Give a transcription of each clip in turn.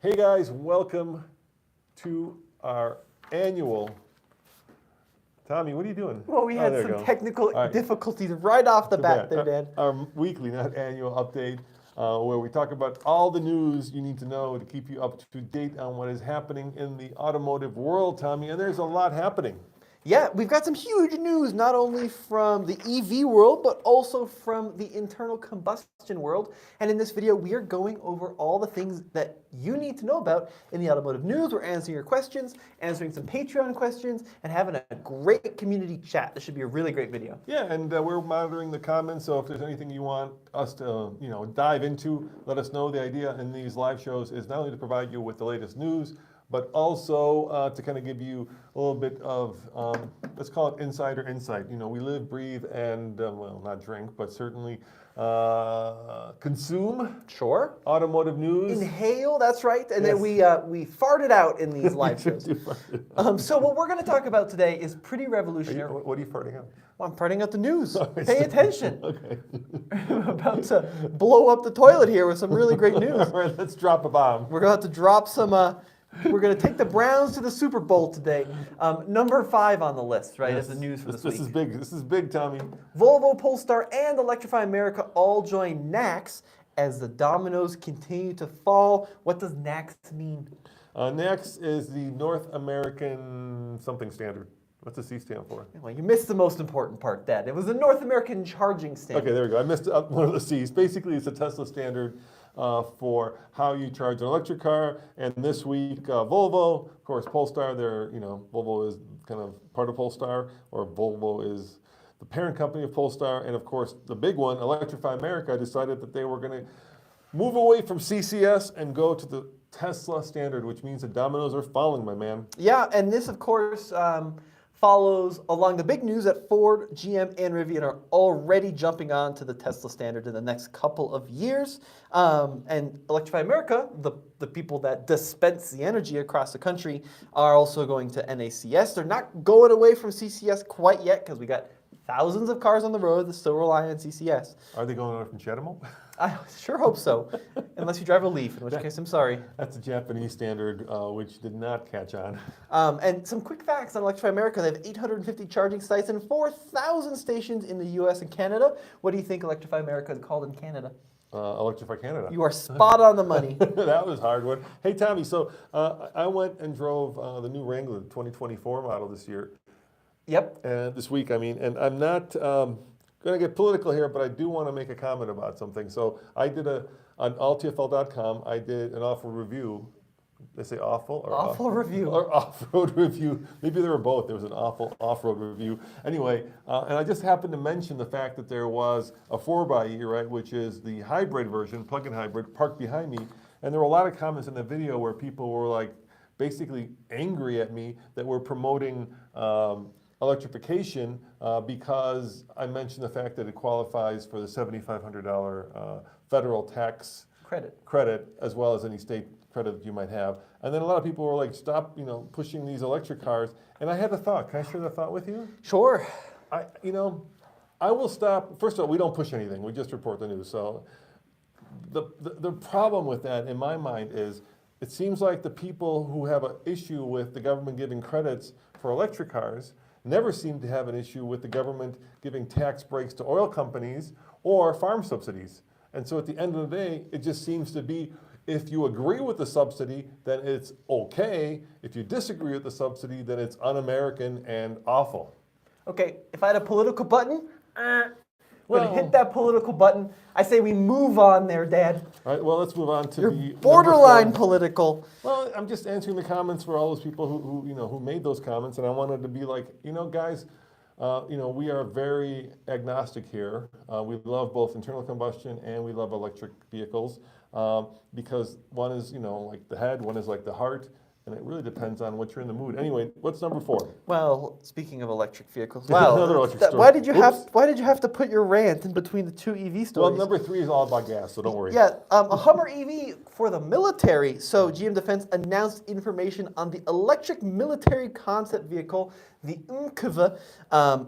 Hey guys, welcome to our annual. Tommy, what are you doing? Well, we had some technical difficulties right off the bat there, Dad. Our weekly, not annual update, where we talk about all the news you need to know to keep you up to date on what is happening in the automotive world, Tommy. And there's a lot happening. Yeah, we've got some huge news, not only from the EV world, but also from the internal combustion world. And in this video, we are going over all the things that you need to know about in the automotive news. We're answering your questions, answering some Patreon questions, and having a great community chat. This should be a really great video. Yeah, and we're monitoring the comments, so if there's anything you want us to dive into, let us know. The idea in these live shows is not only to provide you with the latest news, but also to kind of give you a little bit of, let's call it insider insight. You know, we live, breathe, and, well, not drink, but certainly consume. Sure. Automotive news. Inhale, that's right. And then we fart it out in these live shows. So what we're going to talk about today is pretty revolutionary. What are you farting out? Well, I'm farting out the news. Pay attention. Okay. I'm about to blow up the toilet here with some really great news. All right, let's drop a bomb. We're going to have to drop some... We're going to take the Browns to the Super Bowl today. Number 5 on the list, right, as the news for this week. This is big. This is big, Tommy. Volvo, Polestar, and Electrify America all join NACS as the dominoes continue to fall. What does NACS mean? NACS is the North American something standard. What's the C stand for? Well, you missed the most important part, Dad. It was the North American Charging Standard. Okay, there we go. I missed one of the C's. Basically, it's a Tesla standard for how you charge an electric car. And this week, Volvo, of course, Polestar, Volvo is kind of part of Polestar, or Volvo is the parent company of Polestar. And of course, the big one, Electrify America, decided that they were going to move away from CCS and go to the Tesla standard, which means the dominoes are falling, my man. Yeah, and this, of course, follows along the big news that Ford, GM, and Rivian are already jumping on to the Tesla standard in the next couple of years. And Electrify America, the people that dispense the energy across the country, are also going to NACS. They're not going away from CCS quite yet because we got thousands of cars on the road that still rely on CCS. Are they going away from Cheddamo? I sure hope so, unless you drive a Leaf, in which case I'm sorry. That's a Japanese standard, which did not catch on. And some quick facts on Electrify America. They have 850 charging sites and 4,000 stations in the US and Canada. What do you think Electrify America is called in Canada? Electrify Canada. You are spot on the money. That was a hard one. Hey, Tommy, so I went and drove the new Wrangler 2024 model this year. Yep. This week, and I'm not going to get political here, but I do want to make a comment about something. So I did on alltfl.com, I did an off-road review. They say awful? Or awful review. Or off-road review. Maybe they were both. There was an awful off-road review. Anyway, and I just happened to mention the fact that there was a 4xe, right, which is the hybrid version, plug-in hybrid, parked behind me. And there were a lot of comments in the video where people were like basically angry at me that we're promoting electrification because I mentioned the fact that it qualifies for the $7,500 federal tax credit as well as any state credit that you might have. And then a lot of people were like, stop, pushing these electric cars. And I had a thought. Can I share that thought with you? Sure. I will stop. First of all, we don't push anything. We just report the news. So the problem with that, in my mind, is it seems like the people who have an issue with the government giving credits for electric cars never seem to have an issue with the government giving tax breaks to oil companies or farm subsidies. And so at the end of the day, it just seems to be, if you agree with the subsidy, then it's okay. If you disagree with the subsidy, then it's un-American and awful. Okay, if I had a political button, well, hit that political button. I say we move on there, Dad. All right, well, let's move on to the borderline political. Well, I'm just answering the comments for all those people who made those comments, and I wanted to be like, guys, we are very agnostic here. We love both internal combustion and we love electric vehicles because one is, like the head, one is like the heart. And it really depends on what you're in the mood. Anyway, what's number 4? Well, speaking of electric vehicles, wow. Another electric story. Why did you have to put your rant in between the 2 EV stories? Well, number 3 is all about gas, so don't worry. Yeah, a Hummer EV for the military. So GM Defense announced information on the electric military concept vehicle the MKV.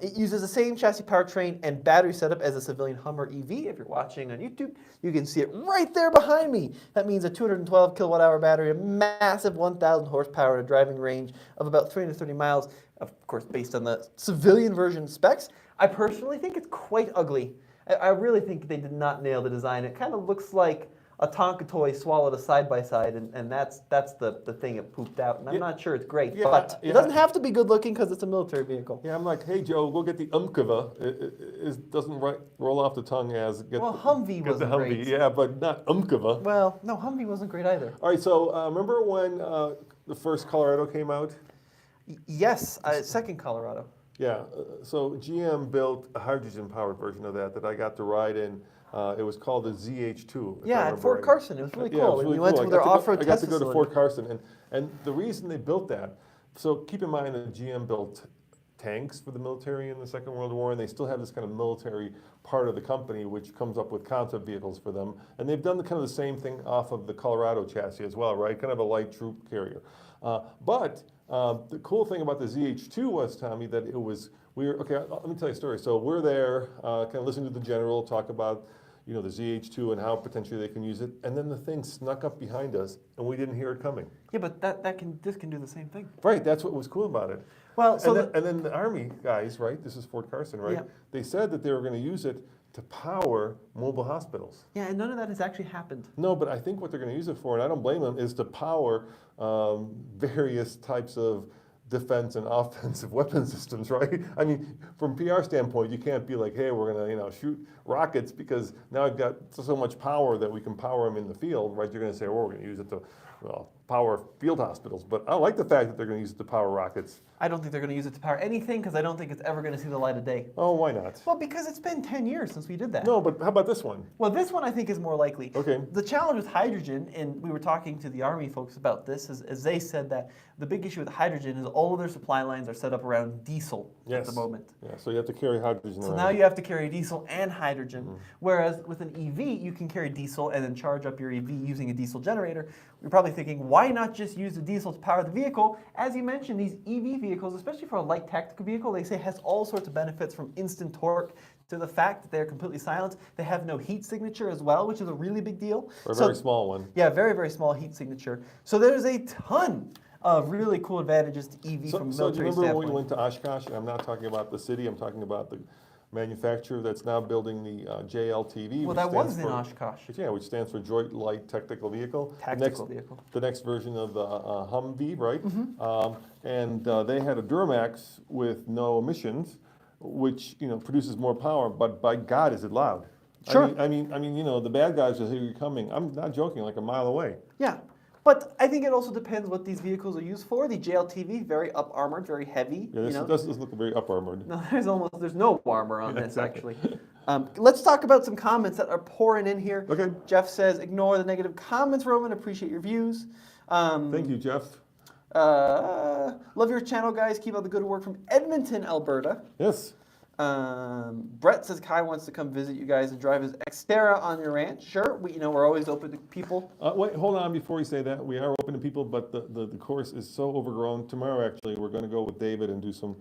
It uses the same chassis powertrain and battery setup as a civilian Hummer EV. If you're watching on YouTube, you can see it right there behind me. That means a 212 kilowatt hour battery, a massive 1,000 horsepower, and a driving range of about 330 miles, of course, based on the civilian version specs. I personally think it's quite ugly. I really think they did not nail the design. It kind of looks like a Tonka toy swallowed a side-by-side, and that's the thing it pooped out. And I'm not sure it's great, but it doesn't have to be good-looking because it's a military vehicle. Yeah, I'm like, hey, Joe, go get the Umkava. It doesn't roll off the tongue as Humvee get wasn't the Humvee. great. Yeah, but not Umkava. Well, no, Humvee wasn't great either. All right, so remember when the first Colorado came out? Yes, second Colorado. Yeah, so GM built a hydrogen-powered version of that I got to ride in. It was called the ZH2. Yeah, at Fort Carson. It was really cool. Yeah, it was really we went cool. to their off-road test I got to go to facility. Fort Carson, and the reason they built that, so keep in mind that GM built tanks for the military in the Second World War, and they still have this kind of military part of the company which comes up with concept vehicles for them. And they've done kind of the same thing off of the Colorado chassis as well, right? Kind of a light troop carrier. But the cool thing about the ZH2 was, Tommy, that it was, okay, let me tell you a story. So we're there, kind of listening to the general talk about, the ZH2 and how potentially they can use it, and then the thing snuck up behind us, and we didn't hear it coming. Yeah, but this can do the same thing. Right, that's what was cool about it. Well, so and then the Army guys, right? This is Fort Carson, right? Yeah. They said that they were going to use it to power mobile hospitals. Yeah, and none of that has actually happened. No, but I think what they're going to use it for, and I don't blame them, is to power various types of defense and offensive weapon systems, right? I mean, from PR standpoint, you can't be like, hey, we're gonna, shoot rockets because now I've got so much power that we can power them in the field, right? You're gonna say, well, we're gonna use it to power field hospitals. But I like the fact that they're gonna use it to power rockets. I don't think they're going to use it to power anything because I don't think it's ever going to see the light of day. Oh, why not? Well, because it's been 10 years since we did that. No, but how about this one? Well, this one I think is more likely. Okay. The challenge with hydrogen, and we were talking to the Army folks about this, is they said that the big issue with hydrogen is all of their supply lines are set up around diesel at the moment. Yeah, so you have to carry hydrogen So around. now you have to carry diesel and hydrogen, whereas with an EV, you can carry diesel and then charge up your EV using a diesel generator. You're probably thinking, why not just use the diesel to power the vehicle? As you mentioned, these EV vehicles, especially for a light tactical vehicle, they say has all sorts of benefits from instant torque to the fact that they're completely silent. They have no heat signature as well, which is a really big deal. Or a very small one. Yeah, very, very small heat signature. So there's a ton of really cool advantages to EV from a military So do you remember standpoint. when we went to Oshkosh? And I'm not talking about the city, I'm talking about the manufacturer that's now building the JLTV. Well, that was in Oshkosh. Yeah, which stands for Joint Light Technical Vehicle. Tactical vehicle. The next version of the Humvee, right? Mm-hmm. And they had a Duramax with no emissions, which produces more power. But by God, is it loud? Sure. I mean, the bad guys will hear you coming. I'm not joking, like a mile away. Yeah. But I think it also depends what these vehicles are used for. The JLTV, very up-armored, very heavy. Yeah, this does look very up-armored. No, there's no armor on this, exactly. actually. Let's talk about some comments that are pouring in here. Okay. Jeff says, ignore the negative comments, Roman. Appreciate your views. Thank you, Jeff. Love your channel, guys. Keep up the good work from Edmonton, Alberta. Yes. Brett says Kai wants to come visit you guys and drive his Xterra on your ranch. Sure, we're always open to people. Wait, hold on before you say that. We are open to people, but the course is so overgrown. Tomorrow, actually, we're going to go with David and do some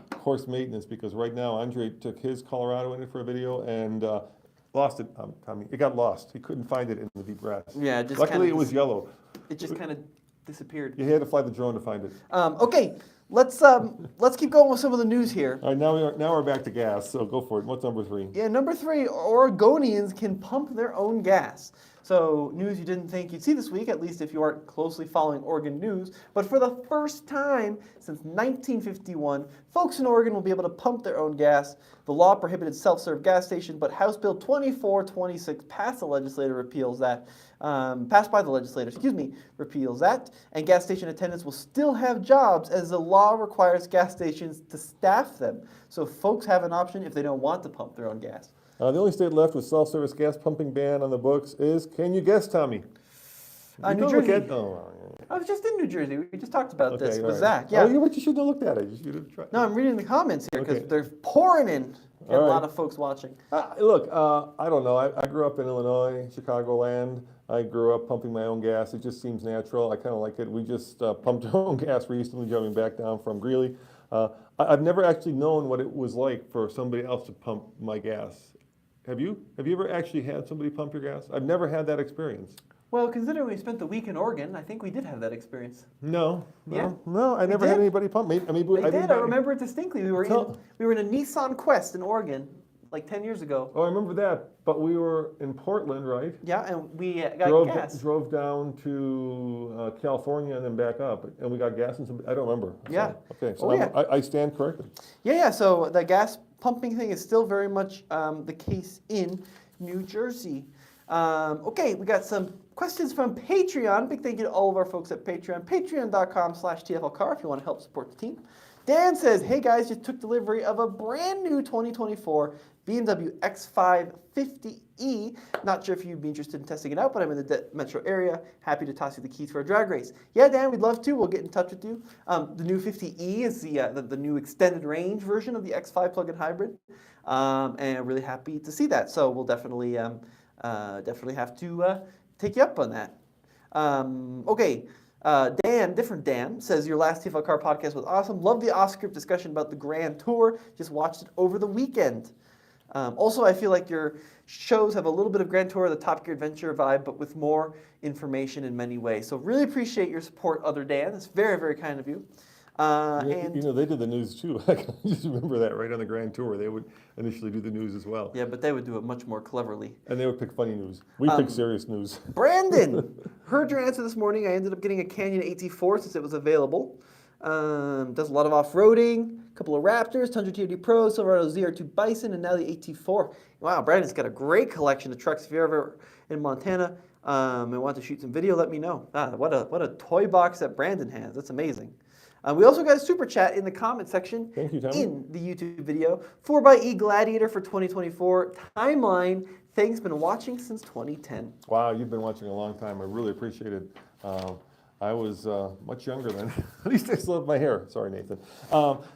course maintenance because right now Andre took his Colorado in it for a video and lost it. Tommy, it got lost. He couldn't find it in the deep grass. Yeah, just luckily it was yellow. It just kind of disappeared. You had to fly the drone to find it. Okay. Let's keep going with some of the news here. All right, now we're back to gas. So go for it. What's number 3? Yeah, number 3, Oregonians can pump their own gas. So news you didn't think you'd see this week, at least if you aren't closely following Oregon news. But for the first time since 1951, folks in Oregon will be able to pump their own gas. The law prohibited self-serve gas stations, but House Bill 2426 passed by the legislature repeals that. Repeals that. And gas station attendants will still have jobs as the law requires gas stations to staff them. So folks have an option if they don't want to pump their own gas. The only state left with self-service gas pumping ban on the books is, can you guess, Tommy? New Jersey. I was just in New Jersey. We just talked about this with right. Zach. Yeah. Oh, but you shouldn't have looked at it. You should have tried. No, I'm reading the comments here because they're pouring in. Got a lot of folks watching. Look, I don't know. I grew up in Illinois, Chicagoland. I grew up pumping my own gas. It just seems natural. I kind of like it. We just pumped our own gas recently, driving back down from Greeley. I've never actually known what it was like for somebody else to pump my gas. Have you? Have you ever actually had somebody pump your gas? I've never had that experience. Well, considering we spent the week in Oregon, I think we did have that experience. No, Yeah? I never had anybody pump me. I mean, They I did. I remember it distinctly. We were in a Nissan Quest in Oregon, like 10 years ago. Oh, I remember that. But we were in Portland, right? Yeah, and we got gas. Drove down to California and then back up, and we got gas and some. I don't remember. Yeah. So, okay. So I stand corrected. Yeah. So the gas pumping thing is still very much the case in New Jersey. Okay, we got some questions from Patreon. Big thank you to all of our folks at Patreon. Patreon.com/TFLcar if you want to help support the team. Dan says, hey guys, just took delivery of a brand new 2024 BMW X5 50e. Not sure if you'd be interested in testing it out, but I'm in the metro area. Happy to toss you the keys for a drag race. Yeah, Dan, we'd love to. We'll get in touch with you. The new 50e is the new extended range version of the X5 plug-in hybrid. And I'm really happy to see that. So we'll definitely have to take you up on that. Okay. Dan, different Dan, says your last TFL Car podcast was awesome. Love the off-script discussion about the Grand Tour. Just watched it over the weekend. Also, I feel like your shows have a little bit of Grand Tour, the Top Gear Adventure vibe, but with more information in many ways. So really appreciate your support, other Dan. It's very, very kind of you. And they did the news too. I just remember that right on the Grand Tour. They would initially do the news as well. Yeah, but they would do it much more cleverly. And they would pick funny news. We pick serious news. Brandon, heard your answer this morning. I ended up getting a Canyon AT4 since it was available. Does a lot of off-roading, a couple of Raptors, Tundra TRD Pro, Silverado ZR2 Bison, and now the AT4. Wow, Brandon's got a great collection of trucks. If you're ever in Montana and want to shoot some video, let me know. What a toy box that Brandon has. That's amazing. We also got a super chat in the comment section. Thank you, Tommy. In the YouTube video. 4xe Gladiator for 2024 timeline. Thanks, been watching since 2010. Wow, you've been watching a long time. I really appreciate it. I was much younger then. At least I still have my hair. Sorry, Nathan.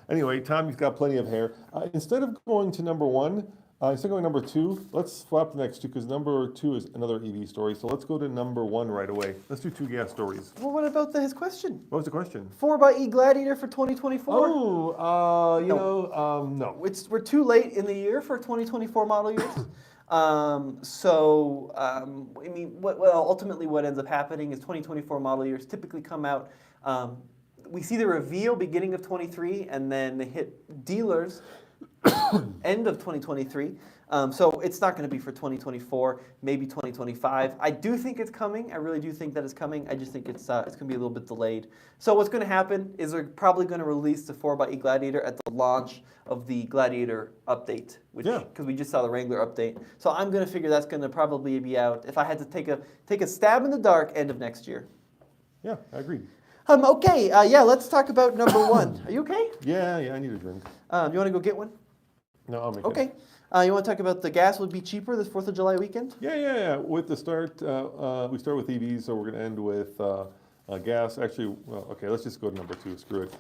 Anyway, Tommy's got plenty of hair. Instead of going to number one, instead of going number two, let's swap the next two because number two is another EV story. So let's go to number one right away. Let's do two gas stories. Well, what about his question? What was the question? 4xe Gladiator for 2024? Oh, no. We're too late in the year for 2024 model years. I mean, ultimately what ends up happening is 2024 model years typically come out. We see the reveal beginning of 23, and then they hit dealers end of 2023. So it's not going to be for 2024, maybe 2025. I do think it's coming. I really do think that it's coming. I just think it's going to be a little bit delayed. So what's going to happen is they're probably going to release the 4xe Gladiator at the launch of the Gladiator update, because we just saw the Wrangler update. So I'm going to figure that's going to probably be out, if I had to take a stab in the dark, end of next year. Yeah, I agree. Okay, let's talk about number one. Are you okay? Yeah, I need a drink. You want to go get one? No, I'll make it. Okay. You want to talk about the gas would be cheaper this 4th of July weekend? Yeah. With the start, we start with EVs, so we're going to end with gas. Actually, okay, let's just go to number two. Screw it.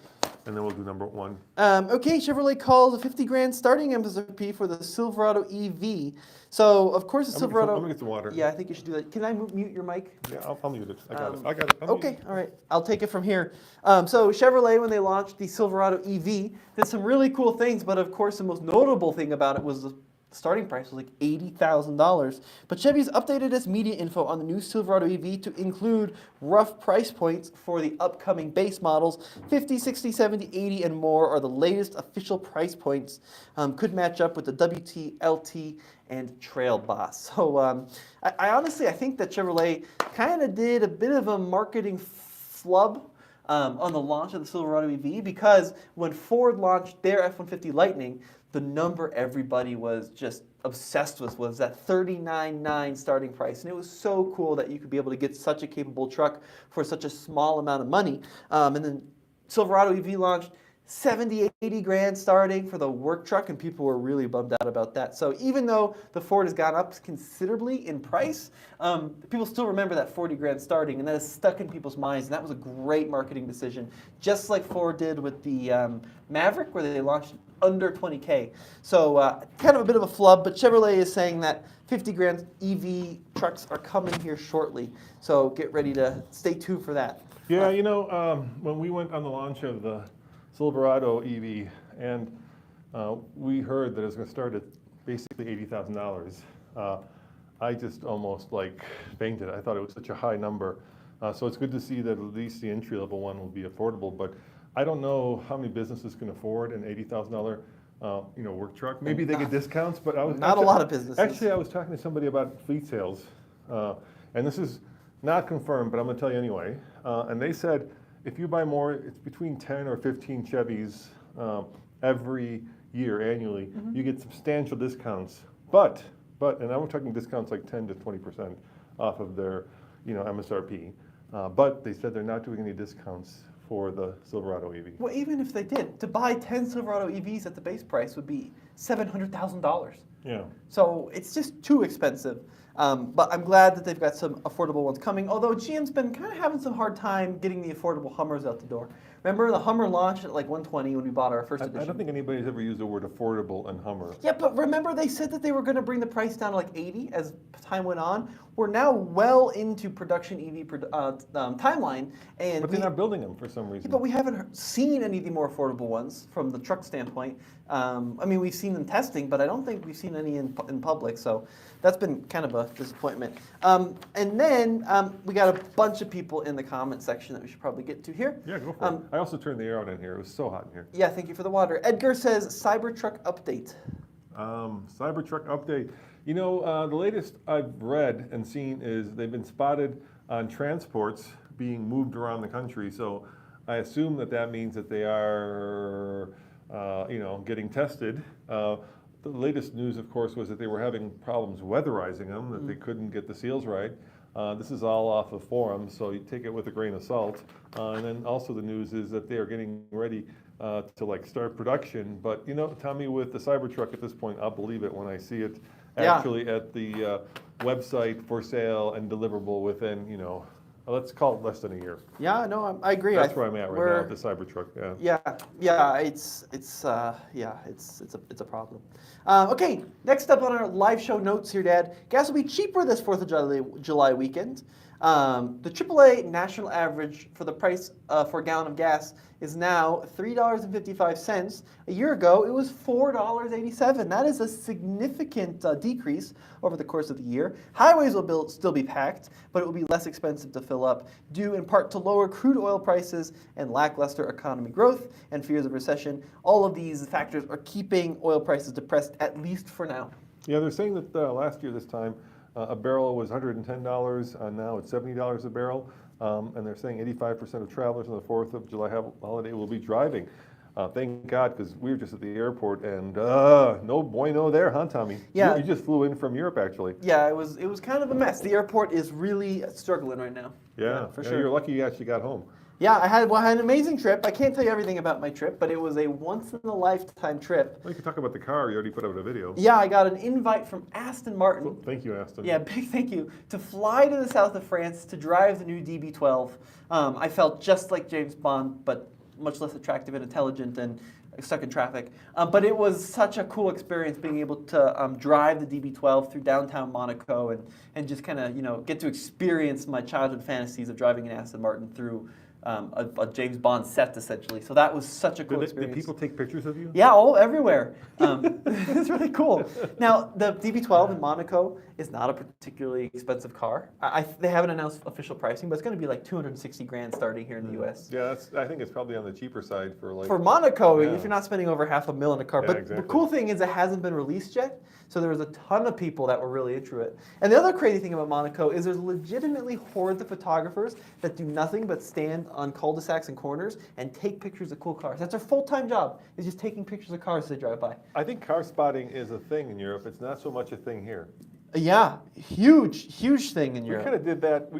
And then we'll do number one. Okay, Chevrolet calls a $50,000 starting MSRP for the Silverado EV. So, of course, the Silverado... I'm going to get some water. Yeah, I think you should do that. Can I mute your mic? Yeah, I'll mute it. I got it. Okay, all right. I'll take it from here. So Chevrolet, when they launched the Silverado EV, did some really cool things, but of course the most notable thing about it was the starting price was like $80,000. But Chevy's updated its media info on the new Silverado EV to include rough price points for the upcoming base models. 50, 60, 70, 80, and more are the latest official price points. Could match up with the WT, LT, and Trail Boss. So I honestly think that Chevrolet kind of did a bit of a marketing flub on the launch of the Silverado EV, because when Ford launched their F-150 Lightning, the number everybody was just obsessed with was that $39,900 starting price. And it was so cool that you could be able to get such a capable truck for such a small amount of money. And then Silverado EV launched $70,000, $80,000 starting for the work truck, and people were really bummed out about that. So even though the Ford has gone up considerably in price, people still remember that $40,000 starting, and that is stuck in people's minds, and that was a great marketing decision, just like Ford did with the Maverick, where they launched under $20,000. So kind of a bit of a flub, but Chevrolet is saying that $50,000 EV trucks are coming here shortly. So get ready to stay tuned for that. Yeah, when we went on the launch of the Silverado EV, and we heard that it was going to start at basically $80,000. I just almost like fainted. I thought it was such a high number. So it's good to see that at least the entry-level one will be affordable. But I don't know how many businesses can afford an $80,000 work truck. Maybe they get discounts, but I was Not a lot of businesses. Actually, I was talking to somebody about fleet sales, and this is not confirmed, but I'm going to tell you anyway. And they said if you buy more, it's between 10 or 15 Chevys every year annually. You get substantial discounts, but and I'm talking discounts like 10 to 20% off of their MSRP. But they said they're not doing any discounts for the Silverado EV. Well, even if they did, to buy 10 Silverado EVs at the base price would be $700,000. Yeah. So it's just too expensive. But I'm glad that they've got some affordable ones coming, although GM's been kind of having some hard time getting the affordable Hummers out the door. Remember the Hummer launched at like 120 when we bought our first edition? I don't think anybody's ever used the word affordable and Hummer. Yeah, but remember they said that they were going to bring the price down to like 80 as time went on? We're now well into production EV timeline. But they're not building them for some reason. Yeah, but we haven't seen any of the more affordable ones from the truck standpoint. I mean, we've seen them testing, but I don't think we've seen any in public. So that's been kind of a disappointment. And then we got a bunch of people in the comment section that we should probably get to here. Yeah, go for it. I also turned the air on in here. It was so hot in here. Yeah, thank you for the water. Edgar says Cybertruck update. Cybertruck update. The latest I've read and seen is they've been spotted on transports being moved around the country. So I assume that means that they are, getting tested. The latest news, of course, was that they were having problems weatherizing them, that they couldn't get the seals right. This is all off of forums, so you take it with a grain of salt. And then also the news is that they are getting ready to start production. But Tommy, with the Cybertruck at this point, I'll believe it when I see it actually at the website for sale and deliverable within, let's call it less than a year. Yeah, no, I agree. That's where I'm at right now with the Cybertruck. Yeah, it's a problem. Okay, next up on our live show notes here, Dad. Gas will be cheaper this 4th of July weekend. The AAA national average for the price for a gallon of gas is now $3.55. A year ago, it was $4.87. That is a significant decrease over the course of the year. Highways will still be packed, but it will be less expensive to fill up, due in part to lower crude oil prices and lackluster economy growth and fears of recession. All of these factors are keeping oil prices depressed, at least for now. Yeah, they're saying that last year this time, a barrel was $110, now it's $70 a barrel, and they're saying 85% of travelers on the 4th of July holiday will be driving. Thank God, because we were just at the airport, and no bueno there, huh, Tommy? Yeah. You just flew in from Europe, actually. Yeah, it was kind of a mess. The airport is really struggling right now. Yeah, for sure. You're lucky you actually got home. Yeah, I had an amazing trip. I can't tell you everything about my trip, but it was a once-in-a-lifetime trip. Well, you can talk about the car. You already put out a video. Yeah, I got an invite from Aston Martin. Well, thank you, Aston. Yeah, big thank you. To fly to the south of France to drive the new DB12. I felt just like James Bond, but much less attractive and intelligent and stuck in traffic. But it was such a cool experience being able to drive the DB12 through downtown Monaco and just kind of get to experience my childhood fantasies of driving an Aston Martin through a James Bond set, essentially. So that was such a cool experience. Did people take pictures of you? Yeah, everywhere. It's really cool. Now, the DB12 in Monaco is not a particularly expensive car. They haven't announced official pricing, but it's going to be like $260,000 starting here in the U.S. Yeah, I think it's probably on the cheaper side for Monaco, if you're not spending over $500,000 in a car. Yeah, But exactly. the cool thing is it hasn't been released yet, so there was a ton of people that were really into it. And the other crazy thing about Monaco is there's legitimately hordes of photographers that do nothing but stand on cul-de-sacs and corners and take pictures of cool cars. That's their full-time job, is just taking pictures of cars as they drive by. I think car spotting is a thing in Europe. It's not so much a thing here. Yeah, huge thing in Europe. We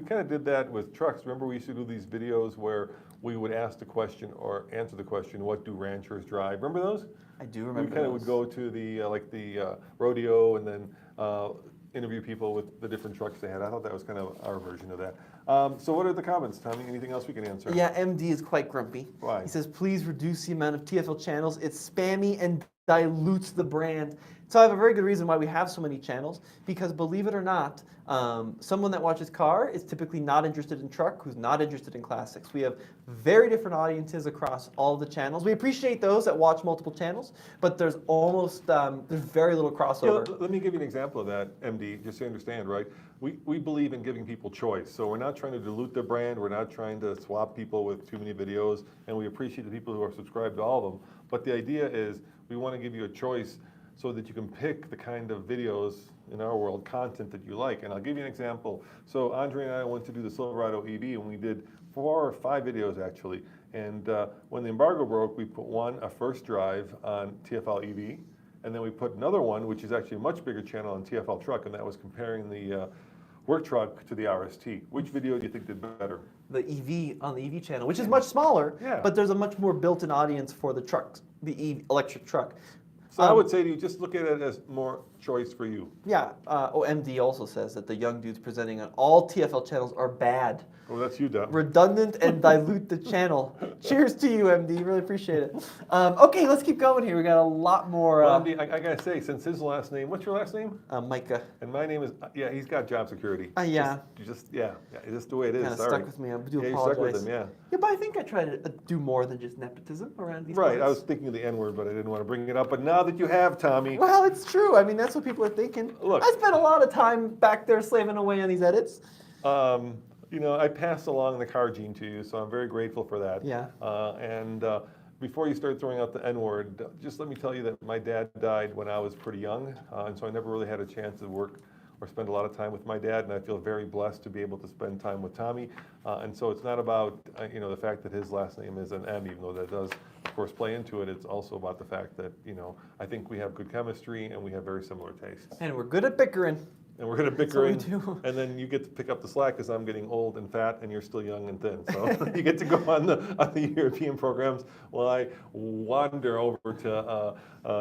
kind of did that with trucks. Remember, we used to do these videos where we would ask the question or answer the question, what do ranchers drive? Remember those? I do remember. We kind of would go to the rodeo and then interview people with the different trucks they had. I thought that was kind of our version of that. So what are the comments, Tommy? Anything else we can answer? Yeah, MD is quite grumpy. Why? He says, please reduce the amount of TFL channels. It's spammy and dilutes the brand. So I have a very good reason why we have so many channels, because believe it or not, someone that watches car is typically not interested in truck, who's not interested in classics. We have very different audiences across all the channels. We appreciate those that watch multiple channels, but there's there's very little crossover. Let me give you an example of that, MD, just so you understand, right? We believe in giving people choice. So we're not trying to dilute the brand. We're not trying to swap people with too many videos. And we appreciate the people who are subscribed to all of them. But the idea is we want to give you a choice so that you can pick the kind of videos in our world, content that you like. And I'll give you an example. So Andre and I went to do the Silverado EV, and we did 4 or 5 videos actually. And when the embargo broke, we put a first drive on TFL EV, and then we put another one, which is actually a much bigger channel, on TFL Truck, and that was comparing the work truck to the RST. Which video do you think did better? The EV on the EV channel, which is much smaller, but there's a much more built-in audience for the trucks, the electric truck. So I would say to you, just look at it as more choice for you. Yeah. MD also says that the young dudes presenting on all TFL channels are bad. Oh, that's you, Dup. Redundant and dilute the channel. Cheers to you, MD. Really appreciate it. Okay, let's keep going here. We got a lot more. Well, MD, I gotta say, since his last name, what's your last name? Micah. And my name is, he's got job security. Yeah. It's just the way it is. Kind of stuck with me. I do you're apologize. stuck with him, yeah. Yeah, but I think I try to do more than just nepotism around these Right, parts. I was thinking of the N-word, but I didn't want to bring it up. But now that you have, Tommy. Well, it's true. I mean, that's what people are thinking. Look. I spent a lot of time back there slaving away on these edits. I passed along the car gene to you, so I'm very grateful for that. Yeah. Before you start throwing out the N-word, just let me tell you that my dad died when I was pretty young, and so I never really had a chance to work or spend a lot of time with my dad, and I feel very blessed to be able to spend time with Tommy. And so it's not about the fact that his last name is an M, even though that does, of course, play into it. It's also about the fact that I think we have good chemistry and we have very similar tastes. And we're good at bickering. And we're going to bicker That's what we do. and then you get to pick up the slack because I'm getting old and fat, and you're still young and thin. So you get to go on the European programs while I wander over to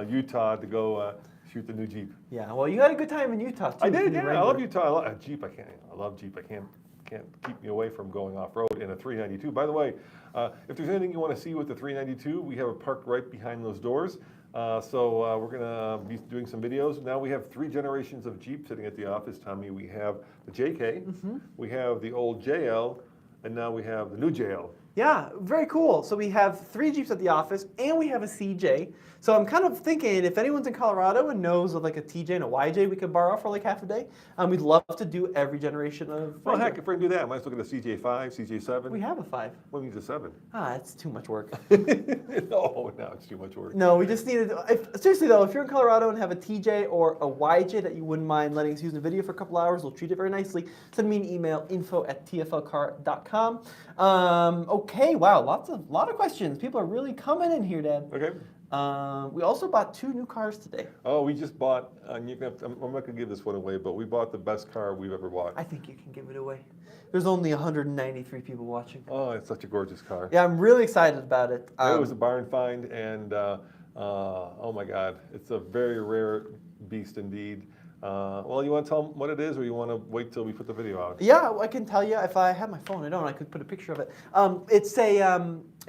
Utah to go shoot the new Jeep. Yeah, well, you had a good time in Utah too. I did, yeah. I love Utah. I love Jeep. I love Jeep. I can't keep me away from going off road in a 392. By the way, if there's anything you want to see with the 392, we have it parked right behind those doors. So we're going to be doing some videos. Now we have 3 generations of Jeep sitting at the office, Tommy. We have the JK, we have the old JL, and now we have the new JL. Yeah, very cool. So we have 3 Jeeps at the office, and we have a CJ. So I'm kind of thinking, if anyone's in Colorado and knows of like a TJ and a YJ we could borrow for like half a day, we'd love to do every generation of. Well, heck, if we're going to do that, I might as well get a CJ5, CJ7. We have a 5. What means a 7? That's too much work. No, it's too much work. No, we just needed. Seriously though, if you're in Colorado and have a TJ or a YJ that you wouldn't mind letting us use in a video for a couple hours, we'll treat it very nicely. Send me an email, info@tflcar.com. Okay, wow, lot of questions. People are really coming in here, Dad. Okay. We also bought 2 new cars today. Oh, we just bought, I'm not going to give this one away, but we bought the best car we've ever bought. I think you can give it away. There's only 193 people watching. Oh, it's such a gorgeous car. Yeah, I'm really excited about it. It was a barn find, and oh my God, it's a very rare beast indeed. Well, you want to tell them what it is, or you want to wait till we put the video out? Yeah, I can tell you. If I had my phone, I could put a picture of it.